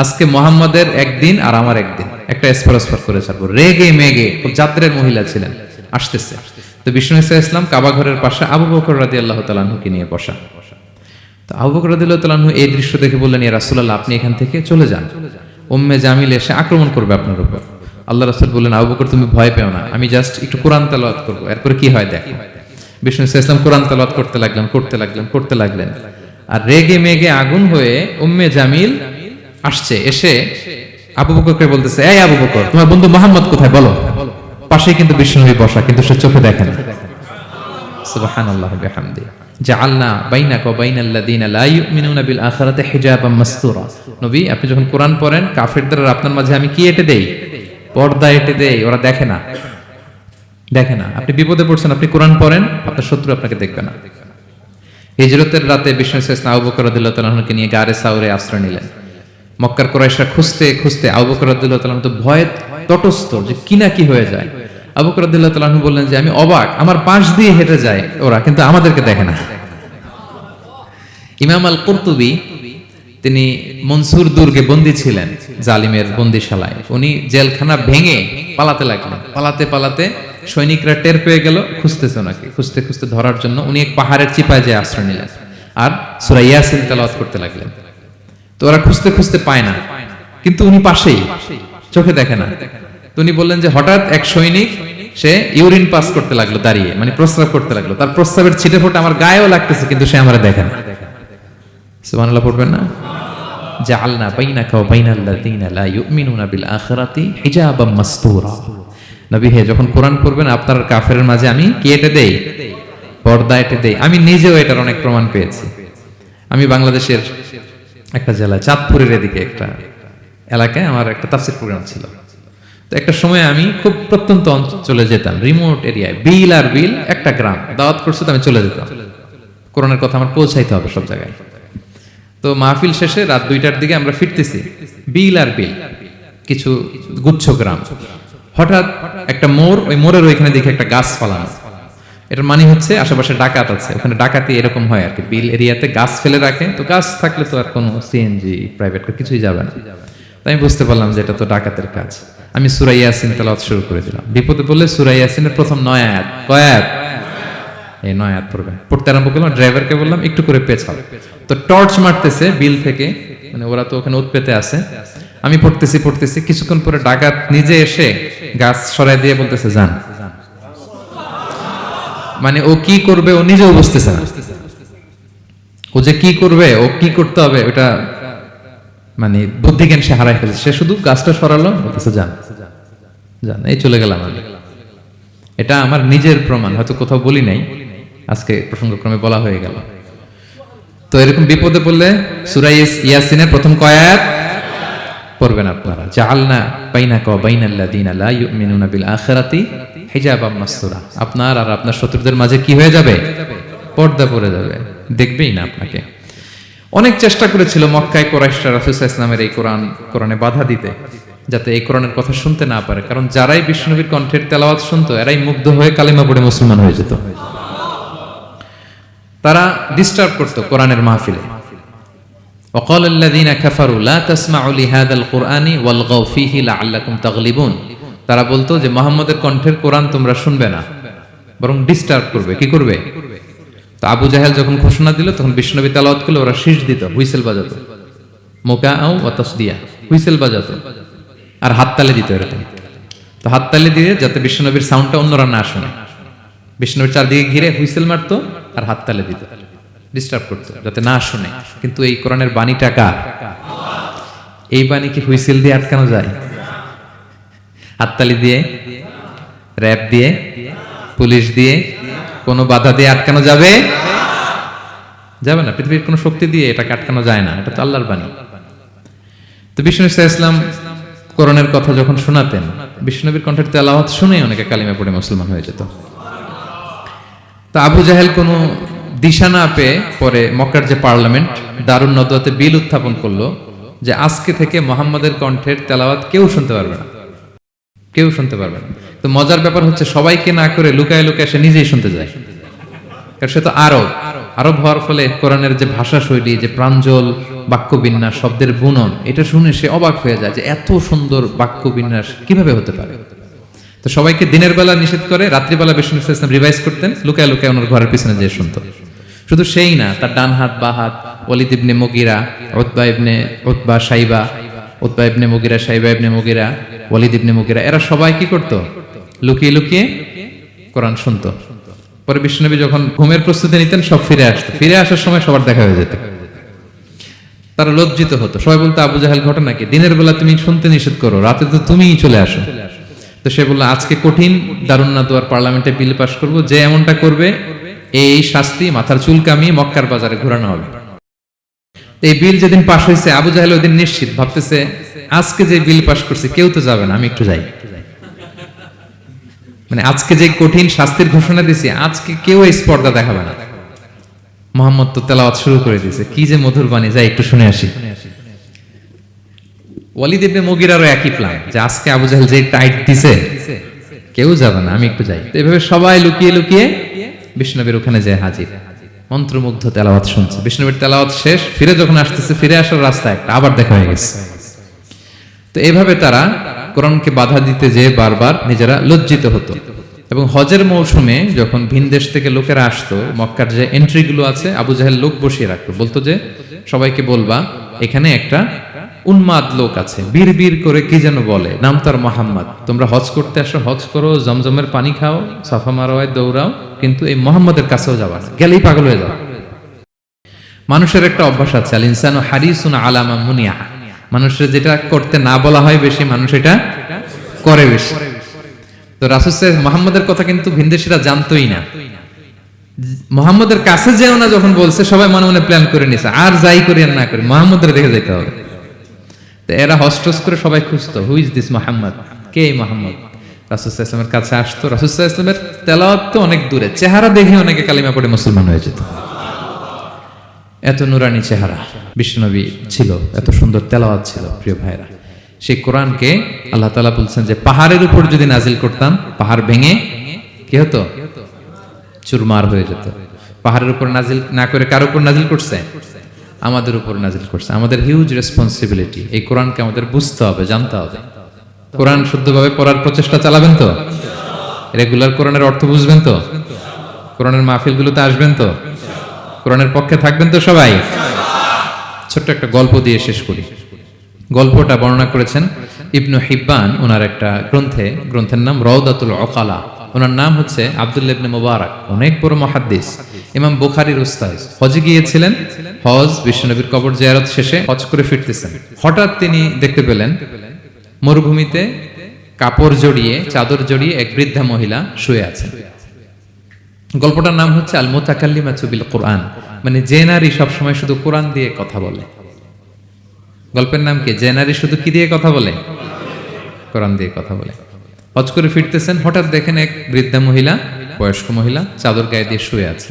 আজকে মুহাম্মদের একদিন আর আমার একদিন, একটা এসপার করে ছাড়বো। রেগে মেগে, খুব জাত্রের মহিলা ছিলেন, আসতেছে। তো বিষ্ণু ইসলাম কাবা ঘরের পাশে আবু বকর রাদিয়াল্লাহু তাআলা আনহুকে নিয়ে বসা। তো আবু বকর রাদিয়াল্লাহু তাআলা আনহু এই দৃশ্য দেখে বললেন, ইয়া রাসূলুল্লাহ, আপনি এখান থেকে চলে যান, উম্মে জামিল এসে আক্রমণ করবে আপনার উপর। আল্লাহ রাসূল বললেন, আবু বকর তুমি ভয় পেও না, আমি জাস্ট একটু কোরআন তেলাওয়াত করব, এরপরে কি হয় দেখো। বিষ্ণু ইসলাম কোরআন তেলাওয়াত করতে লাগলেন। আর রেগে মেগে আগুন হয়ে উম্মে জামিল আসছে, এসে আবু বকরকে বলতেছে, এই আবু বকর, তোমার বন্ধু মুহাম্মদ কোথায় বলো। পাশেই কিন্তু বিশ্বনবী বসা, কিন্তু সে চোখে দেখে না। সুবহানাল্লাহ ওয়া বিহামদিহি। জাআলনা বাইনাকা ওয়া বাইনাল লাযিনা লা ইউমিনুনা বিল আখিরাতি হিজাবাম মাসতুরা। নবী, আপনি যখন কোরআন পড়েন, কাফেরদের আর আপনার মাঝে আমি কি এঁটে দেই? পর্দা এঁটে দেই, ওরা দেখে না। আপনি বিপদে পড়ছেন, আপনি কোরআন পড়েন, আপনার শত্রু আপনাকে দেখবে না। হিজরতের রাতে বিষ্ণু ইসলাম আবু বকর রাদিয়াল্লাহু তাআলা আনহুকে নিয়ে গারে সাউরে আশ্রয় নিলেন। মক্কার কুরাইশরা খুঁজতে আবু বকর রাদিয়াল্লাহু তাআলা তো ভয়ে তটস্থ, যে কি না কি হয়ে যায়। আবু বকর রাদিয়াল্লাহু তাআলা আনহু বললেন যে আমি অবাক, আমার পাশ দিয়ে হেঁটে যায় ওরা, কিন্তু আমাদেরকে দেখে না। ইমাম আল কুরতুবী, তিনি মনসুর দুর্গে বন্দী ছিলেন, জালিমের বন্দিশালায়। উনি জেলখানা ভেঙে পালাতে লাগলেন। পালাতে সৈনিকরা টের পেয়ে গেল, খুঁজতেছে ওনাকে। খুঁজতে ধরার জন্য উনি এক পাহাড়ের চিপায় যেয়ে আশ্রয় নিলেন আর সূরা ইয়াসিন তেলাওয়াত করতে লাগলেন। তো ওরা খুঁজতে পায় না, কিন্তু উনি পাশেই, চোখে দেখে না। তো উনি বললেন যে হঠাৎ এক সৈনিক, সে ইউরিন পাস করতে লাগলো দাঁড়িয়ে, মানে প্রস্রাব করতে লাগলো। তার প্রস্রাবের ছিটে ফোঁটা আমার গায়েও লাগতেছে, কিন্তু সে আমারে দেখে না। সুবহানাল্লাহ পড়বেন না? জাআলনা বাইনাকা ওয়া বাইনাল লাযিনা লা ইউমিনুনা বিল আখিরাতি হিজাবাম মাসতুরা। নবী হে, যখন কোরআন পড়বেন আপনার কাফেরের মাঝে আমি কি এঁটে দেই? পর্দা এঁটে দেই। আমি নিজেও এটার অনেক প্রমাণ পেয়েছি। আমি বাংলাদেশের একটা জেলা, চাঁদপুরের এদিকে একটা এলাকায় আমার একটা তাফসীর প্রোগ্রাম ছিল। তো একটা সময় আমি খুব প্রত্যন্ত অঞ্চলে যেতাম, রিমোট এরিয়ায়, বিল একটা গ্রাম, দাওয়াত করছে তো আমি চলে যেতাম। কোরআনের কথা আমার পৌঁছাইতে হবে সব জায়গায়। তো মাহফিল শেষে রাত 2টার দিকে আমরা ফিরতেছি, বিল কিছু গুচ্ছ গ্রাম। হঠাৎ একটা মোড়, ওই মোড়ের ওইখানে দেখে একটা গাছ ফালানো। এটার মানে হচ্ছে আশেপাশে ডাকাত আছে, ওখানে ডাকাতি এরকম হয় আর কি, বিল এরিয়াতে গাছ ফেলে রাখে। তো গাছ থাকলে তো আর কোনো সিএনজি প্রাইভেট কিছুই যাবে না। তাই আমি বুঝতে পারলাম যে এটা তো ডাকাতের কাজ। আমি সূরা ইয়াসিন তেলাওয়াত শুরু করে দিলাম। বিপদে পড়লে সূরা ইয়াসিনের প্রথম 9 আয়াত, কয় আয়াত? এই 9 আয়াত পড়তে আরম্ভ করলাম। ড্রাইভারকে বললাম একটু করে পেছাও। তো টর্চ মারতেছে বিল থেকে, মানে ওরা তো ওখানে উৎপেতে আছে। আমি পড়তেছি, কিছুক্ষণ পরে ডাকাত নিজে এসে গাছ সরাই দিয়ে বলতেছে যান। মানে ও কি করবে ও নিজেও বুঝতেছে না। ও যে কি করবে, ও কি করতে হবে, ওটা মানে বুদ্ধিজ্ঞান সে হারাই ফেলেছে। সে শুধু গাছটা সরালো, বলতেছে যান, এই চলে গেলাম আমি। এটা আমার নিজের প্রমাণ, হয়তো কোথাও বলি নাই, আজকে প্রসঙ্গক্রমে বলা হয়ে গেল। তো এরকম বিপদে পড়লে সূরা ইয়াসিনের প্রথম কয় আয়াত পড়বেন আপনারা। জাআলনা বাইনাকা ওয়া বাইনাল লাযিনা লা ইউমিনুনা বিল আখিরাতি হিজাবাম মাসতুরা। আপনার আর আপনার শত্রুদের মাঝে কি হয়ে যাবে? পর্দা পড়ে যাবে, দেখবেই না আপনাকে। অনেক চেষ্টা করেছিল মক্কায় কুরাইশরা রাসূল সাল্লাল্লাহু আলাইহি ওয়াসাল্লামের এই কোরআনে বাধা দিতে, যাতে এই কোরআনের কথা শুনতে না পারে। কারণ যারাই বিষ্ণুনবীর কণ্ঠের তেলাওয়াত শুনতো, এরাই মুগ্ধ হয়ে কালিমা পড়ে মুসলমান হয়ে যেত। তারা ডিস্টার্ব করতো কোরআনের মাহফিলে। وقال الذين كفروا لا تسمعوا لهذا القرآن والغوا فيه لعلكم تغلبون। তারা বলতো যে মুহাম্মদের কণ্ঠের কোরআন তোমরা শুনবে না, বরং ডিস্টার্ব করবে। কি করবে? তো আবু জাহেল যখন ঘোষণা দিল, তখন বিষ্ণুনবী তেলাওয়াত করলে ওরা শীষ দিত, হুইসেল বাজাতো, মুকাআউ ওয়া তাসদিয়া, হুইসেল বাজাতো আর হাততালি দিত এরকম। তো হাততালি দিয়ে যাতে বিষ্ণুনবীর সাউন্ডটা অন্যরা না শুনে, বিষ্ণুনবীর চারদিকে ঘিরে হুইসেল মারতো আর হাততালি দিত, ডিস্টার্ব করতো যাতে না শুনে। কিন্তু এই কোরআনের বাণীটা কার? এই পানি কি হুইসেল দিয়ে আটকানো যায়? হাততালি দিয়ে, র‍্যাব দিয়ে, পুলিশ দিয়ে, কোনো বাধা দিয়ে আটকানো যাবে? যাবে না। পৃথিবীর কোনো শক্তি দিয়ে এটাকে আটকানো যায় না। এটা তো আল্লাহর বাণী। তো বিষ্ণু ইসলাম কোরআনের কথা যখন শোনাতেন, বিষ্ণুনবীর কণ্ঠের তেলাওয়াত শুনে অনেকে কালিমা পড়ে মুসলমান হয়ে যেত। তো আবু জাহেল কোনো দিশা না পেয়ে পরে মক্কার যে পার্লামেন্ট দারুন নদওয়াতে বিল উত্থাপন করলো যে আজকে থেকে মুহাম্মাদের কণ্ঠের তেলাওয়াত কেউ শুনতে পারবে না, কেউ শুনতে পারবে না। তো মজার ব্যাপার হচ্ছে সবাইকে না করে লুকায় লুকায় সে নিজেই শুনতে যায়, কারণ সে তো আরব হওয়ার ফলে কোরআনের যে ভাষা শৈলী, যে প্রাঞ্জল বাক্য বিন্যাস, শব্দের বুনন, এটা শুনে সে অবাক হয়ে যায় যে এত সুন্দর বাক্য বিন্যাস কিভাবে হতে পারে। তো সবাইকে দিনের বেলা নিষেধ করে, রাত্রিবেলা বিষ্ণু ইসলাম রিভাইজ করতেন, লুকায় লুকায় ওনার ঘরের পিছনে যেয়ে শুনতো। শুধু সেই না, তার ডান হাত, বা হাত, ওয়ালিদ ইবনে মুগিরা, উতবা সাইবা, উতবা ইবনে মুগিরা, সাইবা ইবনে মুগিরা, ওয়ালিদ ইবনে মুগিরা, এরা সবাই কি করতো? লুকিয়ে লুকিয়ে কোরআন শুনতো। পরে বিশ্বনবী যখন ঘুমের প্রস্তুতি নিতেন, সব ফিরে আসতো। ফিরে আসার সময় সবার দেখা হয়ে যেত। তারা লজ্জিত হতো। সবাই বলতো, আবু জাহেল ঘটনা কি? দিনের বেলা তুমি শুনতে নিষেধ করো, রাতে তো তুমিই চলে আসো। তো সে বললো, আজকে কঠিন দারুন নাদওয়ার পার্লামেন্টে বিল পাস করবো, যে এমনটা করবে এই শাস্তি মাথার চুল কামিয়ে মক্কার বাজারে ঘোরানো হবে। এই বিল যেদিন পাস হয়েছে, আবু জাহেল ওই দিন নিশ্চিত ভাবতেছে, আজকে যে বিল পাস করছে কেউ তো যাবে না, আমি একটু যাই। মানে আজকে যে কঠিন শাস্তির ঘোষণা দিছি, আজকে কেউ এই স্পর্ধা দেখাবে না। মুহাম্মদ তো তেলাওয়াত শুরু করে দিয়েছে, কি যে মধুর বাণী, যাই একটু শুনে আসি। ওয়ালিদ ইবনে মুগিরারও একই প্ল্যান, যে আজকে আবু জাহেল যে টাইট দিছে কেউ যাবে না, আমি একটু যাই। তো এভাবে সবাই লুকিয়ে লুকিয়ে বিষ্ণুনবীর ওখানে যায় হাজির, মন্ত্রমুগ্ধ তেলাওয়াত শুনছে। বিষ্ণুনবীর তেলাওয়াত শেষ, ফিরে যখন আসতেছে, ফিরে আসার রাস্তা একটা আবার দেখা হয়ে গেছে। তো এভাবে তারা কোরআনকে বাধা দিতে যেয়ে বারবার নিজেরা লজ্জিত হতো। এবং হজের মৌসুমে যখন ভিন দেশ থেকে লোকেরা আসতো, মক্কার যে এন্ট্রিগুলো আছে, আবু জাহেল লোক বসিয়ে রাখতো, বলতো যে সবাইকে বলবা এখানে একটা উন্মাদ লোক আছে, বীর বীর করে কি যেন বলে, নাম তার মোহাম্মদ। তোমরা হজ করতে আসো, হজ করো, জমজমের পানি খাও, সাফা মারোয়ায় দৌড়াও, কিন্তু এই মোহাম্মদের কাছেও যাবা না, গেলেই পাগল হয়ে যাও। মানুষের একটা অভ্যাস আছে, আল ইনসানু হারিসুন আলা মা মুনিয়া, মানুষের যেটা করতে না বলা হয় বেশি, মানুষ এটা করে বেশি। তো রাসূল সাল্লাল্লাহু মুহাম্মাদের কথা কিন্তু ভিনদেশীরা জানতোই না। মুহাম্মাদের কাছে যেও না যখন বলছে, সবাই মনে মনে প্ল্যান করে নিছে, আর যাই করি আর না করি মুহাম্মাদের দেখে যেতে হবে। তো এরা হস্টস করে সবাই খুঁজতো, হু ইজ দিস মুহাম্মদ, কে এই মুহাম্মদ? রাসূল সাল্লাল্লাহু আলাইহি ওয়াসাল্লামের কাছে আসতো। রাসূল সাল্লাল্লাহু আলাইহি ওয়াসাল্লামের তেলাওয়াত তো অনেক দূরে, চেহারা দেখে অনেকে কালিমা পড়ে মুসলমান হয়ে যেত। এত নুরানি চেহারা বিশ্বনবী ছিল, এত সুন্দর তেলাওয়াত ছিল। প্রিয় ভাইরা, সেই কোরআনকে আল্লাহ তাআলা বলছেন যে পাহাড়ের উপর যদি নাজিল করতাম, পাহাড় ভেঙে কি হতো? চুরমার হয়ে যেত। পাহাড়ের উপর নাজিল না করে কার উপর নাজিল করছে? আমাদের উপর নাজিল করছে। আমাদের হিউজ রেসপন্সিবিলিটি, এই কোরআনকে আমাদের বুঝতে হবে, জানতে হবে। কোরআন শুদ্ধভাবে পড়ার প্রচেষ্টা চালাবেন তো? রেগুলার কোরআনের অর্থ বুঝবেন তো? কোরআনের মাহফিলগুলোতে আসবেন তো? কোরআনের পক্ষে থাকবেন তো সবাই? ছোট্ট একটা গল্প দিয়ে শেষ করি। গল্পটা বর্ণনা করেছেন ইবনু হিব্বান ওনার একটা গ্রন্থে। গ্রন্থের নাম রাউদাতুল উকালা। ওনার নাম হচ্ছে আব্দুল্লাহ ইবনে মুবারক, অনেক বড় মুহাদ্দিস, ইমাম বুখারীর উস্তাদ। হজে গিয়েছিলেন, হজ বিশ্বনবীর কবর জিয়ারত শেষে হজ করে ফিরতেছেন। হঠাৎ তিনি দেখতে পেলেন মরুভূমিতে কাপড় জড়িয়ে, চাদর জড়িয়ে এক বৃদ্ধা মহিলা শুয়ে আছেন। গল্পটার নাম হচ্ছে আল মুতাকাল্লিমাতু বিল কোরআন, মানে যে নারী সবসময় শুধু কোরআন দিয়ে কথা বলে। গল্পের নাম কি? যে নারী শুধু কি দিয়ে কথা বলে? কোরআন দিয়ে কথা বলে। হজ করে ফিরতেছেন, হঠাৎ দেখেন এক বৃদ্ধা মহিলা, বয়স্ক মহিলা, চাদর গায়ে দিয়ে শুয়ে আছে।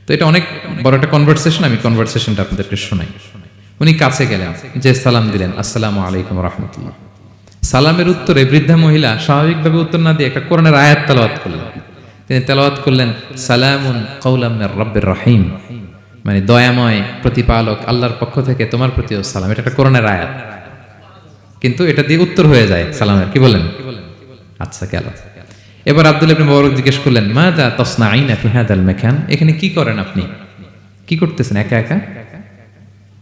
তো এটা অনেক বড় একটা কনভারসেশন, আমি কনভারসেশনটা আপনাদেরকে শোনাই। উনি কাছে গেলেন, যে সালাম দিলেন, আসসালামু আলাইকুম রাহমাতুল্লাহ। সালামের উত্তরে বৃদ্ধা মহিলা স্বাভাবিকভাবে উত্তর না দিয়ে একটা কোরআনের আয়াত তেলাওয়াত করলেন। তিনি তেলাওয়াত করলেন, সালামুন কাওলাম মির রাব্বির রহিম, মানে দয়াময় প্রতিপালক আল্লাহর পক্ষ থেকে তোমার প্রতিও সালাম। এটা একটা কোরআনের আয়াত, কিন্তু এটা দিয়ে উত্তর হয়ে যায় সালামের। কি বলেন? আচ্ছা, গেল। এবার আব্দুল্লাহ ইবনে মুবারক জিজ্ঞেস করলেন, মাযা তাসনাঈনা ফি হাদাল মাকান, এখানে কি করেন আপনি? কি করতেছেন একা একা?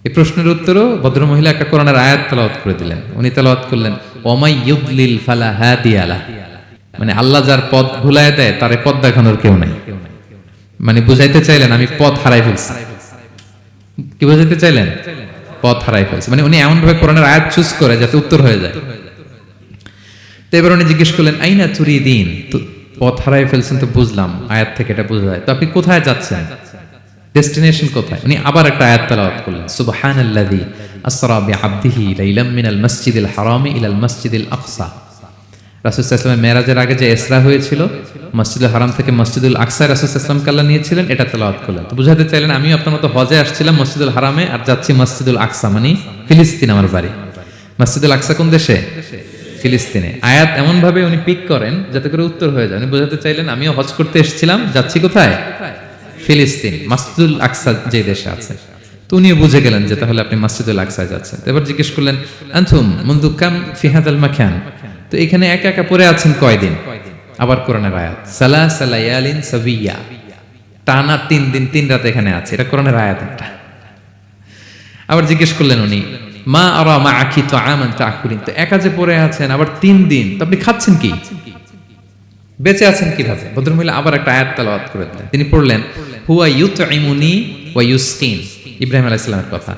এই প্রশ্নের উত্তরও ভদ্রমহিলা একটা কোরআনের আয়াত তেলাওয়াত করে দিলেন। উনি তেলাওয়াত করলেন, ওমাই ইউদলিল ফালা হাদিয়া লাহ, মানে আল্লাহ যার পথ ভুলায় দেয় তার পথ দেখানোর কেউ নাই। মানে বুঝাইতে চাইলেন আমি পথ হারাই ফেলছি। কি বুঝাইতে চাইলেন? পথ হারাই ফেলছে, মানে উনি এমন ভাবে কোরআনের আয়াত চুজ করে যাতে উত্তর হয়ে যায়। তো এবার উনি জিজ্ঞেস করলেন আইনা তুরিদিন, তো পথ হারাই ফেলছেন তো বুঝলাম, আয়াত থেকে এটা বোঝা যায়, তো আপনি কোথায় যাচ্ছেন, ডেস্টিনেশন কোথায়? উনি আবার একটা আয়াত তেলাওয়াত করলেন, সুবহানাল্লাযী আসরা বিআবদিহি লাইলাম মিনাল মাসজিদিল হারামি ইলাল মাসজিদিল আকসা। রাসূল সাল্লাল্লাহু আলাইহি ওয়াসাল্লাম মেরাজের আগে যে ইসরা হয়েছিল, মসজিদুল হারাম থেকে মসজিদুল আকসায় রাসূল সাল্লাল্লাহু আলাইহি ওয়াসাল্লামকে আল্লাহ নিয়েছিলেন, এটা তেলাওয়াত করলেন। তো বুঝাতে চাইলেন আমিও আপনার মতো হজে আসছিলাম মসজিদুল হারামে, আর যাচ্ছি মসজিদুল আকসা, মানে ফিলিস্তিন আমার বাড়ি। মসজিদুল আকসা কোন দেশে? ফিলিস্তিনে। আয়াত এমন ভাবে উনি পিক করেন যাতে করে উত্তর হয়ে যায়। উনি বোঝাতে চাইলেন আমিও হজ করতে এসেছিলাম, যাচ্ছি কোথায়? ফিলিস্তিন, মসজিদুল আকসা যে দেশে আছে। তো উনিও বুঝে গেলেন যে তাহলে আপনি মসজিদুল আকসায় যাচ্ছেন। এবার জিজ্ঞেস করলেন আনতুম মুনযু কাম ফি হাযাল মাকান, তো এখানে একা একা পড়ে আছেন কয়দিন? আবার কোরআনের আয়াত, সালাসা লায়ালিন সাবিয়া, টানা 3 দিন 3 রাত এখানে আছে, এটা কোরআনের আয়াত একটা। আবার জিজ্ঞেস করলেন উনি মা আরা মাআকি তুআমান তাকুলিন, তো একা যে পড়ে আছেন আবার 3 দিন, তো আপনি খাচ্ছেন কি, বেঁচে আছেন কিভাবে? ভদ্রমহিলা আবার একটা আয়াত তেলাওয়াত করে দিলেন। তিনি পড়লেন হুয়া ইউতঈমুনি ওয়া ইউসকিন, ইব্রাহিম আলাইহিস সালামের কথা,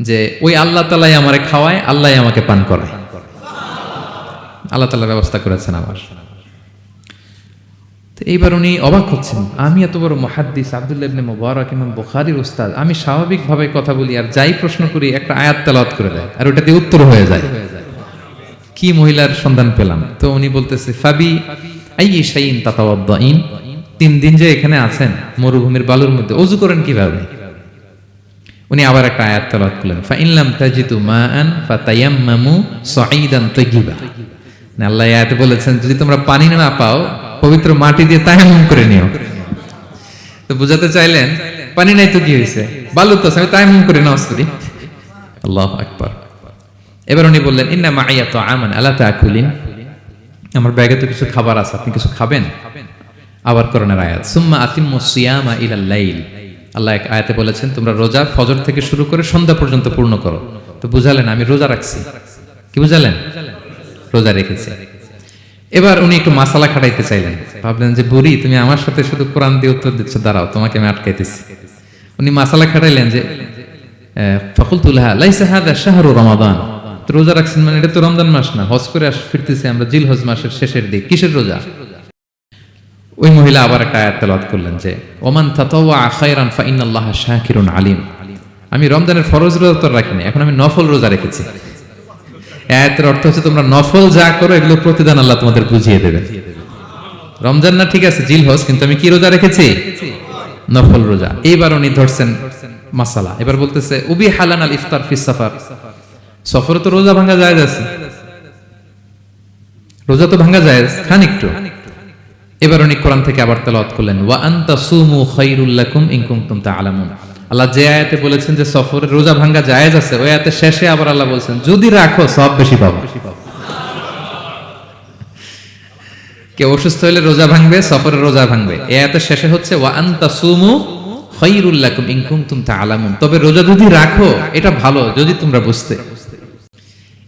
যে ওই আল্লাহ তাআলাই আমারে খাওয়ায়, আল্লাহই আমাকে পান করায়, আল্লাহ তাআলা ব্যবস্থা করেছেন আমার। তো এইবার উনি অবাক হচ্ছেন, আমি এত বড় মুহাদ্দিস আব্দুল্লাহ ইবনে মুবারক ইমাম বুখারীর উস্তাদ, আমি স্বাভাবিকভাবে কথা বলি আর যাই প্রশ্ন করি একটা আয়াত তেলাওয়াত করে দেয় আর ওটা দিয়ে উত্তর হয়ে যায়, কি মহিলার সন্ধান পেলাম? তো উনি বলতেছে ফাবি আইয়ি শাইইন তাতাওয়াদ্দাইন, 3 দিন যে এখানে আছেন মরুভূমির বালুর মধ্যে ওযু করেন কিভাবে? উনি আবার একটা আয়াত তেলাওয়াত করলেন ফা ইন লাম তাজিদু মাআন ফাতায়াম্মামু সাঈদান তাইয়্যিবা, আল্লাহ আয়াতে বলেছেন যদি তোমরা পানি না পাও পবিত্র মাটি দিয়ে তায়াম্মুম করে নিও। তো বুঝাতে চাইলেন পানি নাই তো কি হয়েছে, বালু তো আমি তায়াম্মুম করে নাও করি। আল্লাহু আকবার। এবার উনি বললেন ইন্না মাইয়া তুআমান আলা তাকুলিন, আমার ব্যাগে তো কিছু খাবার আছে, আপনি কিছু খাবেন? আবার কোরআনের আয়াত সুম্মা আতিম্মুস সিয়ামা ইলাল লাইল, আল্লাহ এক আয়াতে বলেছেন তোমরা রোজা ফজর থেকে শুরু করে সন্ধ্যা পর্যন্ত পূর্ণ করো। তো বুঝালেন আমি রোজা রাখছি, কি বুঝালেন? রোজা রেখেছি। এবার উনি একটু মাসালা খাটাইতে চাইলেন, ভাবলেন যে বুড়ি তুমি আমার সাথে শুধু কোরআন দিয়ে উত্তর দিচ্ছ, দাঁড়াও তোমাকে আমি আটকাইতেছি। উনি মাসালা খাটাইলেন যে ফাকুলতু লাহা লাইসা হাযা শাহরু রমাদান, তো রোজা রাখছেন মানে এটা তো রমজান মাস না, হজ করে ফিরতেছি আমরা জিলহজ মাসের শেষের দিক, কিসের রোজা? ওই মহিলা আবার একটা আয়াত তেলাওয়াত করলেন যে ওমান তাতাওয়া খায়রান ফা ইন্নাল্লাহা শাকিরুন আলিম, আমি রমজানের ফরজ রোজা তো রাখিনি, এখন আমি নফল রোজা রেখেছি। আয়াতের অর্থ হচ্ছে তোমরা নফল যা করো এগুলো প্রতিদান আল্লাহ তোমাদের বুঝিয়ে দেবে। রমজান না ঠিক আছে জিলহজ, কিন্তু আমি কি রোজা রেখেছি? নফল রোজা। এইবার উনি ধরছেন মাসালা, এবার বলতেছে উবি হালান আল ইফতার ফিস সাফার, সফরে তো রোজা ভাঙা জায়েজ আছে, রোজা তো ভাঙা জায়েজ, খান একটু। এবার উনি কোরআন থেকে আবার তেলাওয়াত করলেন ওয়া আনতা সুমু খায়রুল লাকুম ইন কুনতুম তা'লামুন, আল্লাহ যে আয়াতে বলেছেন যে সফরে রোজা ভাঙা জায়েজ আছে, ওই আয়াতের শেষে আবার আল্লাহ বলেছেন যদি রাখো সব বেশি পাবো। কেউ অসুস্থ হলে রোজা ভাঙবে, সফরে রোজা ভাঙবে, এই আয়াতের শেষে হচ্ছে ওয়া আনতা সুমু খায়রুল লাকুম ইন কুনতুম তা'লামুন, তবে রোজা যদি রাখো এটা ভালো যদি তোমরা বুঝতে।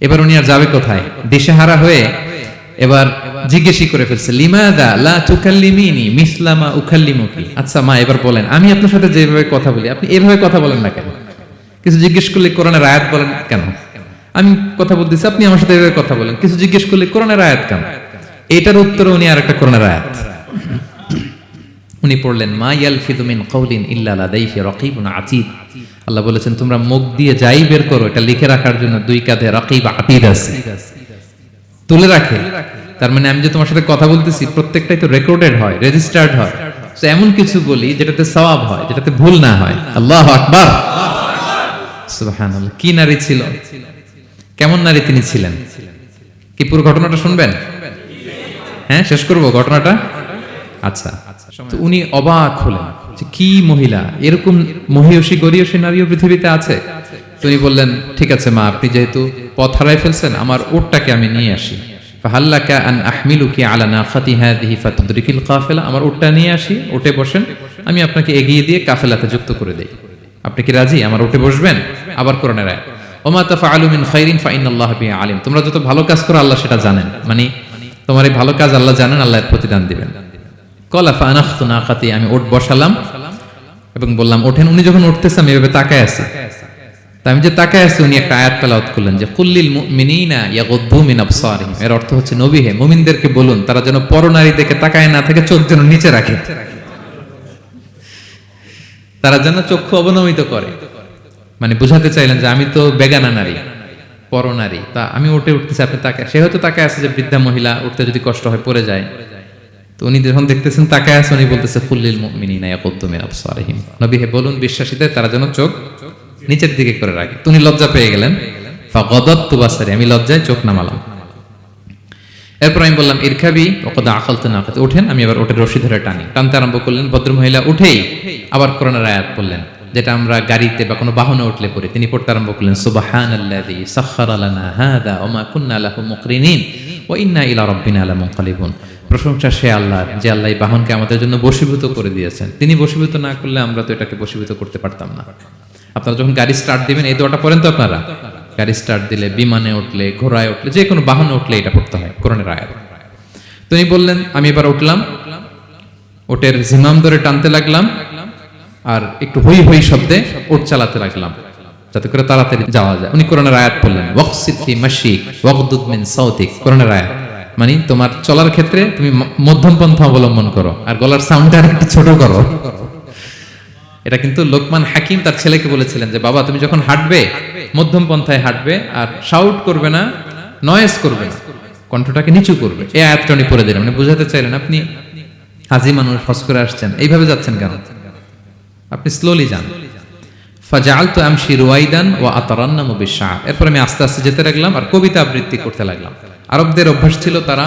এবার উনি আর যাবে কোথায়? দিশেহারা হয়ে এবার জিজ্ঞেসই করে ফেলছে লিমাদা লা তুকাল্লিমিনি মিসলা মা উকাল্লিমুকি, আচ্ছা মা এবার বলেন আমি আপনার সাথে যেভাবে কথা বলি আপনি এভাবে কথা বলেন না কেন? কিছু জিজ্ঞেস করলে কোরআনের আয়াত বলেন কেন? আমি কথা বলতেছি আপনি আমার সাথে এভাবে কথা বলেন, কিছু জিজ্ঞেস করলে কোরআনের আয়াত কেন? এটার উত্তরে উনি আর একটা কোরআনের আয়াত উনি পড়লেন মা ইয়ালফিযু মিন কাওলিন ইল্লা লাদাইহি রাকীবুন আতীদ, আল্লাহ বলেছেন তোমরা মুখ দিয়ে যাই বের করো এটা লিখে রাখার জন্য 2 কাঁধে রাকীব আতীদ আছে, তুলে রাখে। তার মানে আমি যে তোমার সাথে কথা বলতেছি প্রত্যেকটাই তো রেকর্ডেড হয়, রেজিস্টার্ড হয়, তো এমন কিছু বলি যেটাতে সওয়াব হয়, যেটাতে ভুল না হয়। আল্লাহু আকবার, সুবহানাল্লাহ। কি নারী ছিল, কেমন নারী তিনি ছিলেন, কি পুরো ঘটনাটা শুনবেন? হ্যাঁ শেষ করব ঘটনাটা। আচ্ছা, তো উনি অবাক হলেন যে কি মহিলা, এরকম মহিয়সী গরিয়সী নারীও পৃথিবীতে আছে। তিনি বললেন ঠিক আছে মা, আপনি যেহেতু পথ হারাই ফেলছেন আমার উটটাকে আমি নিয়ে আসি, ফাহাল্লাকা আন আহমিলুকি আলা নাখাতি হাযিহি ফাতুদরিকিল কাফিলা, আমার উটটা নিয়ে আসি, উটে বসেন, আমি আপনাকে এগিয়ে দিয়ে কাফেলাতে যুক্ত করে দেই, আপনি কি রাজি আমার উটে বসবেন? আবার কোরআনের আয়াত ওমা তাফআলু মিন খাইরিন ফাইন্নাল্লাহা বিহি আলিম, তোমরা যত ভালো কাজ করো আল্লাহ সেটা জানেন, মানে তোমার এই ভালো কাজ আল্লাহ জানেন, আল্লাহ এর প্রতিদান দিবেন। কলা ফানাখতু নাখাতি, আমি উট বসালাম এবং বললাম ওঠেন। উনি যখন উঠতেছে আমি এভাবে তাকায় আছি, তা আমি যে তাকায় আছি, উনি একটা আয়াত তেলাওয়াত করলেন যে কুল্লিল মুমিনিনা ইয়াগুদ্দু মিন আবসারিহিম। এর অর্থ হচ্ছে নবী হে, মুমিনদেরকে বলুন তারা যেন পরনারী দেখে তাকায় না থাকে, চোখ যেন নিচে রাখে, তারা যেন চক্ষু অবনমিত করে। মানে বুঝাতে চাইলেন যে আমি তো বেগানা নারী, পরনারী, তা আমি উঠতেছি, আপনি তাকায়, সে হয়তো তাকায় আছে যে বৃদ্ধা মহিলা উঠতে যদি কষ্ট হয় পড়ে যায়, তো উনি যখন দেখতেছেন তাকায় আছে, উনি বলতেছে কুল্লিল মুমিনিনা ইয়াগুদ্দু মিন আবসারিহিম, নবী হে বলুন বিশ্বাসীদের তারা যেন চোখ নিচের দিকে করে রাখে। তুমি লজ্জা পেয়ে গেলেন, ফাগাদাতু বাসারি, আমি লজ্জায় চোখ নামালাম। এরপর আমি বললাম ইরকাবি ওয়াকাদ আখালতু নাকাত, ওঠেন। আমি আবার ওটের রশি ধরে টানতে আরম্ভ করলেন। ভদ্রমহিলা উঠেই আবার কোরআনের আয়াত পড়লেন, যেটা আমরা গাড়িতে বা কোনো বাহনে উঠলে পড়ি। তিনি পড়তে আরম্ভ করলেন সুবহানাল্লাযী সাখখারা লানা হাযা ওয়া মা কুন্না লাহু মুকরিনিন ওয়া ইন্না ইলা রাব্বিনা লামুনকালিবুন। প্রশংসা সে আল্লাহর, যে আল্লাহ এই বাহনকে আমাদের জন্য বশীভূত করে দিয়েছেন। তিনি বশীভূত না করলে আমরা তো এটাকে বশীভূত করতে পারতাম না। আপনারা যখন গাড়ি স্টার্ট দিবেন এই দোয়াটা পড়েন তো আপনারা? গাড়ি স্টার্ট দিলে, বিমানে উঠলে, ঘোড়ায় উঠলে, যে কোনো বাহনে উঠলে এটা পড়তে হয়, কোরআনের আয়াত। তিনি বললেন, আমি এবার উঠলাম, ওটের জিমাম ধরে টানতে লাগলাম, আর একটু হই হই শব্দে ওট চালাতে লাগলাম, যাতে করে তাড়াতাড়ি যাওয়া যায়। উনি কোরআনের আয়াত পড়লেন, ওয়াকসিদ ফি মাশিক ওয়াগদুদ মিন সাউতিক, কোরআনের আয়াত। মানে তোমার চলার ক্ষেত্রে তুমি মধ্যম পন্থা অবলম্বন করো, আর গলার সাউন্ডটা একটু ছোট করো। এটা কিন্তু লোকমান হাকিম তার ছেলেকে বলেছিলেন যে বাবা তুমি যখন হাঁটবে মধ্যম পন্থায় হাঁটবে, আর শাউট করবে না, নয়েজ করবে না, কণ্ঠটাকে নিচু করবে। এই আয়াতটা উনি পড়ে দিলেন। মানে বুঝাতে চাইলেন আপনি হাজি মানুষ, হজ করে আসছেন, এইভাবে যাচ্ছেন কেন? আপনি স্লোলি যান। ফাজাআলতু আমশি রুয়াইদান ওয়া আতারান্নামু বিশ-শা'র। এরপর আমি আস্তে আস্তে যেতে লাগলাম আর কবিতা আবৃত্তি করতে লাগলাম। আরবদের অভ্যাস ছিল তারা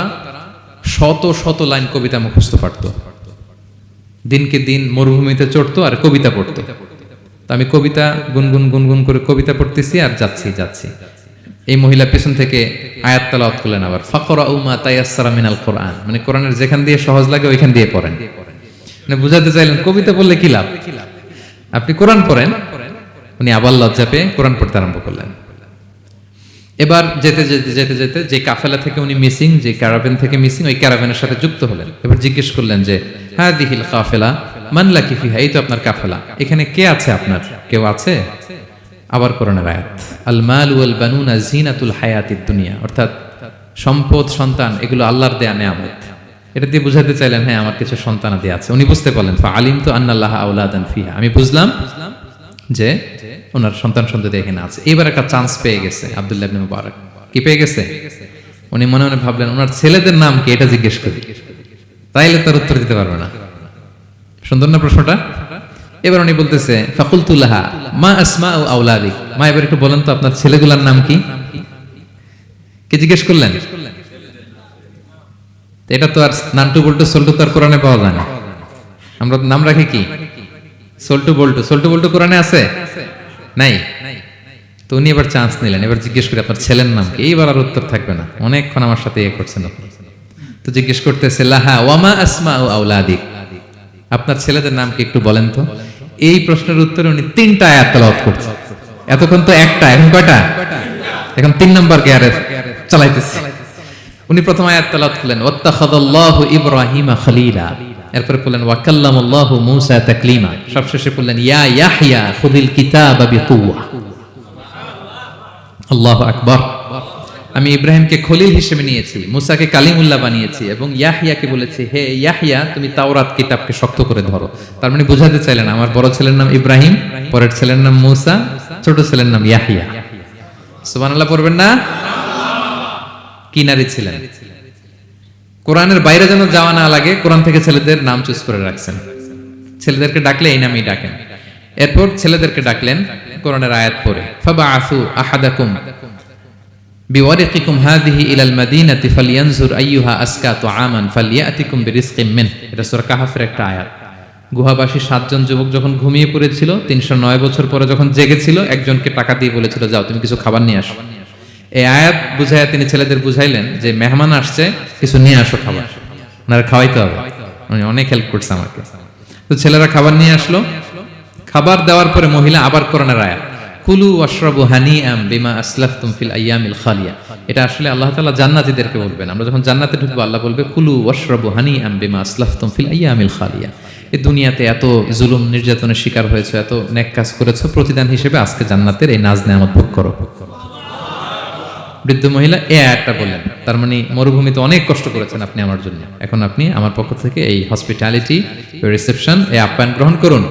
শত শত লাইন কবিতা মুখস্থ পারতো, দিনকে দিন মরুভূমিতে চড়তো আর কবিতা পড়তো। তো আমি কবিতা গুনগুন গুনগুন করে কবিতা পড়তেছি আর যাচ্ছি। এই মহিলা পেছন থেকে আয়াত তেলাওয়াত করলেন আবার, ফাকরাউ মা তায়াসসারা মিনাল কোরআন, মানে কোরআনের যেখান দিয়ে সহজ লাগে ওইখান দিয়ে পড়েন। মানে বুঝাতে চাইলেন কবিতা পড়লে কি লাভ, আপনি কোরআন পড়েন। উনি আবার লজ্জা পেয়ে কোরআন পড়তে আরম্ভ করলেন। এবার যেতে যে কাফেলা থেকে উনি মিসিং, যে ক্যারাভেন থেকে মিসিং, ওই ক্যারাভেনের সাথে যুক্ত হলেন। এবার জিজ্ঞেস করলেন যে হাদিহিল কাফেলা মান লাকি ফিহা, এই তো আপনার কাফেলা, এখানে কে আছে আপনার, কেউ আছে? আবার কোরআনের আয়াত, আল মাল ওয়াল বানুনা জিনাতুল হায়াতিদ দুনিয়া, অর্থাৎ সম্পদ, সন্তান, এগুলো আল্লাহর দেয়া নেয়ামত। এটা দিয়ে বুঝাতে চাইলেন হ্যাঁ আমার কিছু সন্তানাদি আছে। উনি বুঝতে পারলেন ফা আলিমতু আন্নাল্লাহা আওলাদান ফিহা, আমি বুঝলাম যে ওনার সন্তান সন্ততি এখানে আছে। এবার একটা চান্স পেয়ে গেছে আব্দুল্লাহ ইবনে মুবারক। কি পেয়ে গেছে? উনি মনে মনে ভাবলেন ওনার ছেলেদের নাম কি, এটা জিজ্ঞেস করি, তাইলে তার উত্তর দিতে পারবে না। সুন্দর না প্রশ্নটা? এবার উনি বলতেছে ফাকুলতু লাহা মা আসমাউ আওলাদিক, মা এবার একটু বলেন তো আপনার ছেলেগুলোর নাম কি? কে জিজ্ঞেস করলেন? এটা তো আর নান্টু বল্টু সল্টু তো আর কোরআনে পাওয়া যায় না। আমরা নাম রাখি কি? সল্টু বল্টু। সল্টু বল্টু কোরআনে আছে? নাই। তো উনি এবার চান্স নিলেন, এবার জিজ্ঞেস করে আপনার ছেলের নাম কি? এইবার আর উত্তর থাকবে না, অনেকক্ষণ আমার সাথে ইয়ে করছেন আপনি। তো জিজ্ঞেস করতেছে লাহা ওয়ামা আসমাউ আওলাদিক, আপনার ছেলেদের নাম কি একটু বলেন তো। এই প্রশ্নের উত্তরে উনি 3টা আয়াত তেলাওয়াত করছেন। এতক্ষণ তো একটা, এখন কয়টা? এখন 3 নাম্বার গিয়ারে চালাইতেছে। উনি প্রথম আয়াত তেলাওয়াত করলেন ওয়াত্তাখাযাল্লাহু ইব্রাহিমা খলিলা, এরপরে বললেন ওয়া কাল্লামাল্লাহু মূসা তাকলিমা, সবশেষে বললেন ইয়া ইয়াহইয়া খুযিল কিতাবা বিকুওয়া। আল্লাহু আকবার। আমি ইব্রাহিমকে খলিল হিসেবে নিয়েছি, মুসাকে কালিমুল্লাহ বানিয়েছি, এবং ইয়াহইয়াকে বলেছি হে ইয়াহইয়া তুমি তাওরাত কিতাবকে শক্ত করে ধরো। তার মানে বোঝাতে চাইলেন আমার বড় ছেলের নাম ইব্রাহিম, পরের ছেলের নাম মুসা, ছোট ছেলের নাম ইয়াহইয়া। সুবহানাল্লাহ পড়বেন না? কি নারী ছিলেন! কোরআনের বাইরে যেন যাওয়া না লাগে, কোরআন থেকে ছেলেদের নাম চুজ করে রাখছেন। ছেলেদেরকে ডাকলে এই নামই ডাকেন। এরপর ছেলেদেরকে ডাকলেন কোরআনের আয়াত পড়ে, ফাবাআসু আহাদাকুম বিওয়ারিকিকুম হাযিহি ইলাল মাদিনাতি ফালইয়ানজুর আইয়ুহা আসকা তুআমান ফালইয়াতিকুম বিরিজকিম মিন। এটা সূরা কাহফের একটা আয়াত। গুহাবাসী 7 জন যুবক যখন ঘুমিয়ে পড়েছিল, 309 বছর পরে যখন জেগেছিল, একজনকে টাকা দিয়ে বলেছিল যাও তুমি কিছু খাবার নিয়ে আসো। এই আয়াত বুঝাইয়া তিনি ছেলেদের বুঝাইলেন যে মেহমান আসছে, কিছু নিয়ে আসো খাবার, ওনারা খাওয়াইতে হবে। উনি অনেক হেল্প করছে আমাকে। তো ছেলেরা খাবার নিয়ে আসলো। খাবার দেওয়ার পরে মহিলা আবার কোরআনের আয়াত কুলু ওয়াশরাবু হানিআম বিমা আসলাফতুম ফিল আইয়ামিল খালিয়া। এটা আসলে আল্লাহ তাআলা জান্নাতীদেরকে বলবেন। আমরা যখন জান্নাতে ঢুকবো আল্লাহ বলবে কুলু ওয়াশরাবু হানিআম বিমা আসলাফতুম ফিল আইয়ামিল খালিয়া। এই দুনিয়াতে এত জুলুম নির্যাতনের শিকার হয়েছে, এত নেক কাজ করেছো, প্রতিদান হিসেবে আজকে জান্নাতের এই নাজ নেয়ামত ভোগ করো। বৃদ্ধ মহিলা এই আয়াতটা বললেন, তার মানে মরুভূমিতে অনেক কষ্ট করেছেন আপনি আমার জন্য, এখন আপনি আমার পক্ষ থেকে এই হসপিটালিটি, রিসেপশন, এই আপ্যায়ন গ্রহণ করুন।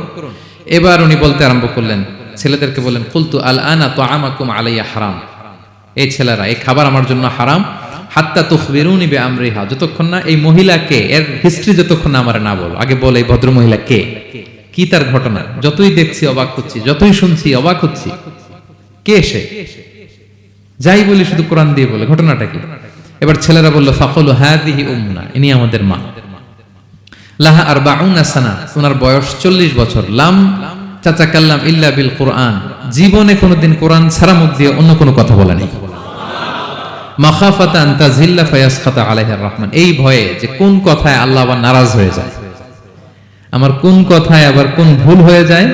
এবার উনি বলতে আরম্ভ করলেন, ছেলেদেরকে বললেন, কুলতু আল আনা তাআমাকুম আলাইয়া হারাম, এই ছেলেরা এই খাবার আমার জন্য হারাম, হাত্তা তুখবিরুনি বিআমরিহা, যতক্ষণ না এই মহিলাকে, এর হিস্ট্রি যতক্ষণ না আমার না বলো, আগে বল এই ভদ্র মহিলা কে, কি তার ঘটনা, যতই দেখছি অবাক হচ্ছি, যতই শুনছি অবাক হচ্ছি, কে সে, যাই বলি শুধু কোরআন দিয়ে বলে, ঘটনাটা কি? এবার ছেলেরা বলল, ফাকুলু হাযিহি উম্মুনা, ইনি আমাদের মা, লাহা আরবাউনা সানা, ওনার বয়স 40 বছর, লাম তাতাকাল্লাম ইল্লা বিল কুরআন, জীবনে কোনোদিন কোরআন ছাড়া মুখ দিয়ে অন্য কোনো কথা বলে নাই। মাখাফাতা আন তাযিল্লা ফায়াসখাতা আলাইহা আর-রাহমান, এই ভয়ে যে কোন কথায় আল্লাহ আবার নারাজ হয়ে যায়, আমার কোন কথায় আবার কোন ভুল হয়ে যায়,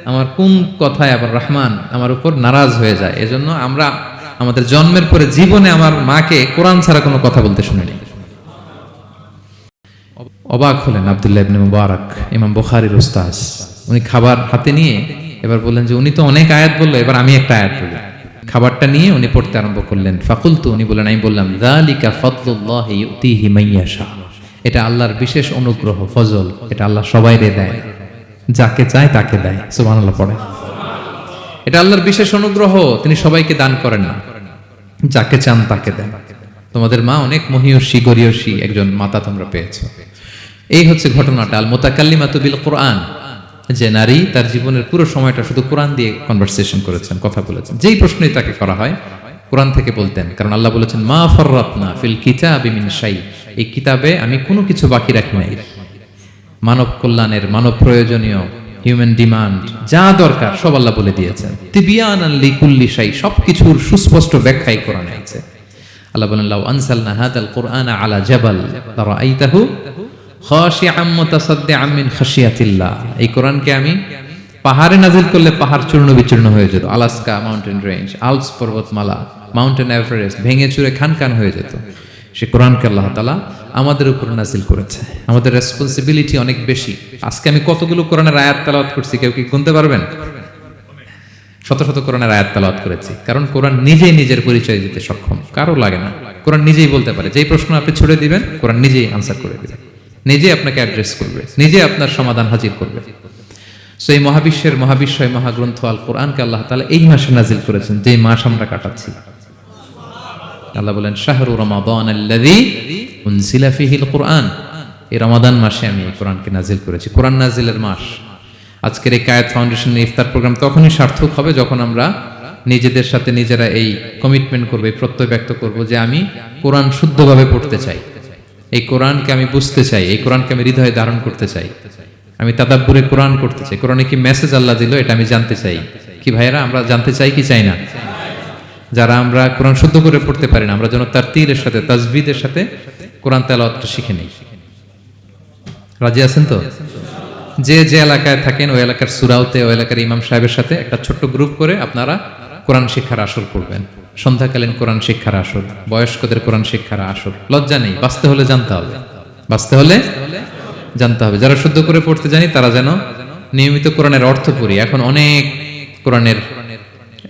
আমার কোন কথায় আবার রহমান আমার উপর নারাজ হয়ে যায়, এজন্য আমরা আমাদের জন্মের পরে জীবনে আমার মাকে কোরআন ছাড়া কোনো কথা বলতে শুনিনি। অবাক হলেন আব্দুল্লাহ ইবনে মুবারক, ইমাম বুখারীর উস্তাদ। উনি খাবার হাতে নিয়ে এবার বললেন যে উনি তো অনেক আয়াত বললো, এবার আমি একটা আয়াত বলি। খাবারটা নিয়ে উনি পড়তে আরম্ভ করলেন। ফাকুলতু, উনি বললেন, আমি বললাম, যালিকা ফাদলুল্লাহি ইউতিহি মাইয়াশা, এটা আল্লাহর বিশেষ অনুগ্রহ, ফজল, এটা আল্লাহ সবাইরে দেয়, যাকে চায় তাকে দেয়। সুবহানাল্লাহ পড়ে। এটা আল্লাহর বিশেষ অনুগ্রহ, তিনি সবাইকে দান করেন না, যাকে চান তাকে দেন। তোমাদের মা অনেক মহিয়সী গরিয়সী একজন মাতা তোমরা পেয়েছো। এই হচ্ছে ঘটনাটা। আল মুতাকাল্লিমাতু বিল কোরআন, যে নারী তার জীবনের পুরো সময়টা শুধু কোরআন দিয়ে কনভারসেশন করেছেন, কথা বলেছেন, যেই প্রশ্নই তাকে করা হয় কোরআন থেকে বলতেন। কারণ আল্লাহ বলেছেন, মা ফাররাতনা ফিল কিতাবি মিন শাই, এই কিতাবে আমি কোনো কিছু বাকি রাখি নাই। মানব কল্যাণের, মানব প্রয়োজনীয়, হিউম্যান ডিমান্ড যা দরকার সব আল্লাহ বলে দিয়েছেন। তিবিয়ানান লিকুল্লি শাই, সবকিছুর সুস্পষ্ট ব্যাখ্যাই কোরআনে আছে। আল্লাহ বলেন, লাউ আনসালনা হাদাল কুরআনা আলা জাবাল লারাআইতাহু খাশিআম মুতাসাদ্দিআম মিন খাশিয়াতিল্লাহ, এই কোরআনকে আমি পাহাড়ে নাজিল করলে পাহাড় চূর্ণ বিচূর্ণ হয়ে যেত। আলাস্কা মাউন্টেন রেঞ্জ, আল্পস পর্বতমালা, মাউন্টেন এভারেস্ট ভেঙে চুরে খান খান হয়ে যেত। সে কোরআনকে আল্লাহ তাআলা আমাদের উপর নাজিল করেছে। আমাদের রেসপন্সিবিলিটি অনেক বেশি। আজকে আমি কতগুলো কোরআনের আয়াত তেলাওয়াত করছি, কেউ কি গুনতে পারবেন? শত শত কোরআনের আয়াত তেলাওয়াত করেছি, কারণ কোরআন নিজেই নিজের পরিচয় দিতে সক্ষম, কারো লাগে না। কোরআন নিজেই বলতে পারে, যেই প্রশ্ন আপনি ছুড়ে দিবেন কোরআন নিজেই আনসার করে দিবে, নিজে আপনাকে অ্যাড্রেস করবে, নিজে আপনার সমাধান হাজির করবে। সো এই মহাবিশ্বের মহাবিশ্বয় মহাগ্রন্থ আল কোরআনকে আল্লাহ তাআলা এই মাসে নাজিল করেছেন, যেই মাস আমরা কাটাচ্ছি। আল্লাহ বলেন, শাহরু রমাদান আল্লাযী উনজিলা ফীহিল কুরআন, এই রমাদান মাসে আমি এই কোরআনকে নাজিল করেছি। কোরআন নাজিলের মাস। আজকের এই কায়েত ফাউন্ডেশনের ইফতার প্রোগ্রাম তখনই সার্থক হবে যখন আমরা নিজেদের সাথে নিজেরা এই কমিটমেন্ট করব, এই প্রত্যয় ব্যক্ত করব যে আমি কোরআন শুদ্ধভাবে পড়তে চাই, এই কোরআনকে আমি বুঝতে চাই, এই কোরআনকে আমি হৃদয়ে ধারণ করতে চাই, আমি তাদাব্বুরে কোরআন করতে চাই, কোরআনে কি মেসেজ আল্লাহ দিল এটা আমি জানতে চাই। কি ভাইয়েরা, আমরা জানতে চাই কি চাই না? যারা আমরা কোরআন শুদ্ধ করে পড়তে পারি না, আমরা যেন তারতিলের সাথে, তাজবিদের সাথে কোরআন তেলাওয়াতটা শিখে নিই। রাজি আছেন তো? যে যে এলাকায় থাকেন ওই এলাকার সুরাউতে, ওই এলাকার ইমাম সাহেবের সাথে একটা ছোট্ট গ্রুপ করে আপনারা কোরআন শিক্ষার আসর করবেন। সন্ধ্যাকালীন কোরআন শিক্ষার আসর, বয়স্কদের কোরআন শিক্ষার আসর। লজ্জা নেই, বাঁচতে হলে জানতে হবে, বাঁচতে হলে জানতে হবে। যারা শুদ্ধ করে পড়তে জানি তারা যেন নিয়মিত কোরআনের অর্থ পড়ি। এখন অনেক কোরআনের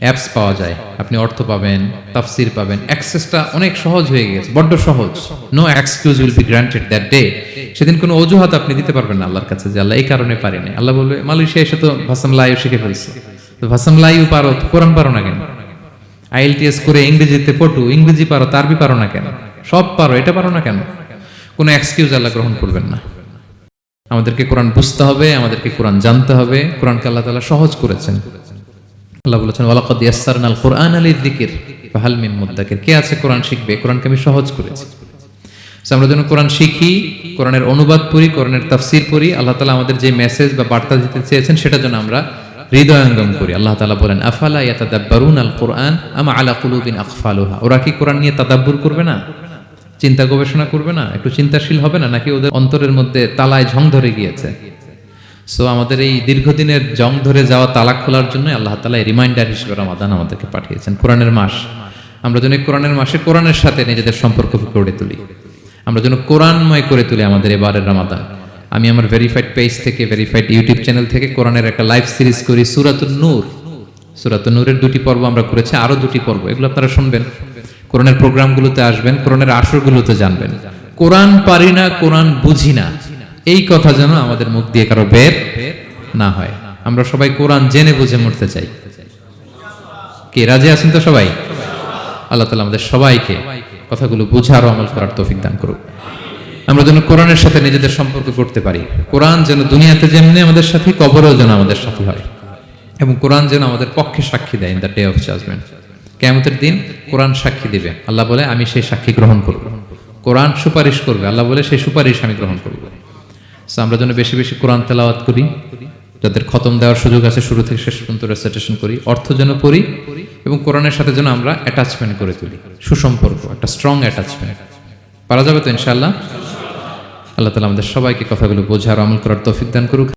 অ্যাপস পাওয়া যায়, আপনি অর্থ পাবেন, তাফসির পাবেন, অ্যাক্সেসটা অনেক সহজ হয়ে গেছে, বড্ড সহজ। No excuse will be granted that day. সেদিন কোনো অজুহাত আপনি দিতে পারবেন না আল্লাহর কাছে যে আল্লাহ এই কারণে পারি না। আল্লাহ বলবে, মালয়েশিয়া এসে তো ভাসাম লাইও শিখে ফেলছে, তো ভাসাম লাইও পারো, কোরআন পারো না কেন? আইএলটিএস করে ইংরেজিতে পটু, ইংরেজি পারো, আরবি পারো না কেন? সব পারো, এটা পারো না কেন? কোনো এক্সকিউজ আল্লাহ গ্রহণ করবেন না। আমাদেরকে কোরআন বুঝতে হবে, আমাদেরকে কোরআন জানতে হবে। কোরআনকে আল্লাহ তাআলা সহজ করেছেন। আল্লাহ বলেছেন, ওয়ালাকাদ ইয়াসসারনাল কুরআনা লিযিকর ফাহাল মিন মুদ্দাকির, কে আছে কোরআন শিখবে? কোরআনকে আমি সহজ করেছি। আমরা যেন কোরআন শিখি, কোরআনের অনুবাদ পড়ি, কোরআনের তাফসীর পড়ি, আল্লাহ তাআলা আমাদের যে মেসেজ বা বার্তা দিতে চেয়েছেন সেটা যেন আমরা হৃদয়ঙ্গম করি। আল্লাহ তাআলা বলেন, আফালা ইয়াতাদাব্বারুনাল কুরআন আম আলা কুলুবিন আকফালুহা, ওরা কি কোরআন নিয়ে তাদাব্বুর করবে না, চিন্তা গবেষণা করবে না, একটু চিন্তাশীল হবে না, নাকি ওদের অন্তরের মধ্যে তালায় ঝং ধরে গিয়েছে? সো আমাদের এই দীর্ঘদিনের জং ধরে যাওয়া তালা খোলার জন্য আল্লাহ তাআলা রিমাইন্ডার হিসেবে রমাদান আমাদেরকে পাঠিয়েছেন, কোরআনের মাস। আমরা যেন কোরআনের মাসে কোরআনের সাথে নিজেদের সম্পর্ক গড়ে তুলি, আমরা যেন কোরআনময় করে তুলি আমাদের এবারের রমাদান। আমি আমার ভেরিফাইড পেজ থেকে, ভেরিফাইড ইউটিউব চ্যানেল থেকে কোরআনের একটা লাইভ সিরিজ করি, সূরাতুন নূর। সূরাতুন নূরের 2টি পর্ব আমরা করেছি, আরো 2টি পর্ব, এগুলো আপনারা শুনবেন। কোরআনের প্রোগ্রামগুলোতে আসবেন, কোরআনের আসরগুলোতে জানবেন। কোরআন পারি না, কোরআন বুঝি না, এই কথা যেন আমাদের মুখ দিয়ে কারো বের না হয়। আমরা সবাই কোরআন জেনে বুঝে মরতে চাই। কে রাজি আছেন তো সবাই? আল্লাহ তাআলা আমাদের সবাইকে কথাগুলো বুঝার ও আমল করার তৌফিক দান করুক। আমরা যেন কোরআনের সাথে নিজেদের সম্পর্ক করতে পারি। কোরআন যেন দুনিয়াতে যেমনি আমাদের সাথে, কবরেও যেন আমাদের সাথে হয়, এবং কোরআন যেন আমাদের পক্ষে সাক্ষী দেয় in the day of judgement. কিয়ামতের দিন কোরআন সাক্ষী দিবে, আল্লাহ বলে আমি সেই সাক্ষী গ্রহণ করব। কোরআন সুপারিশ করবে, আল্লাহ বলে সেই সুপারিশ আমি গ্রহণ করব। সো আমরা যেন বেশি বেশি কোরআন তেলাওয়াত করি, যাদের খতম দেওয়ার সুযোগ আছে শুরু থেকে শেষ পর্যন্ত রেসাইটেশন করি, অর্থ যেন পড়ি, এবং কোরআনের সাথে যেন আমরা অ্যাটাচমেন্ট করে তুলি, সুসম্পর্ক, একটা স্ট্রং অ্যাটাচমেন্ট। পারা যাবে তো ইনশাআল্লাহ? আল্লাহ তাআলা আমাদের সবাইকে কথাগুলো বোঝার আমল করার তৌফিক দান করুক।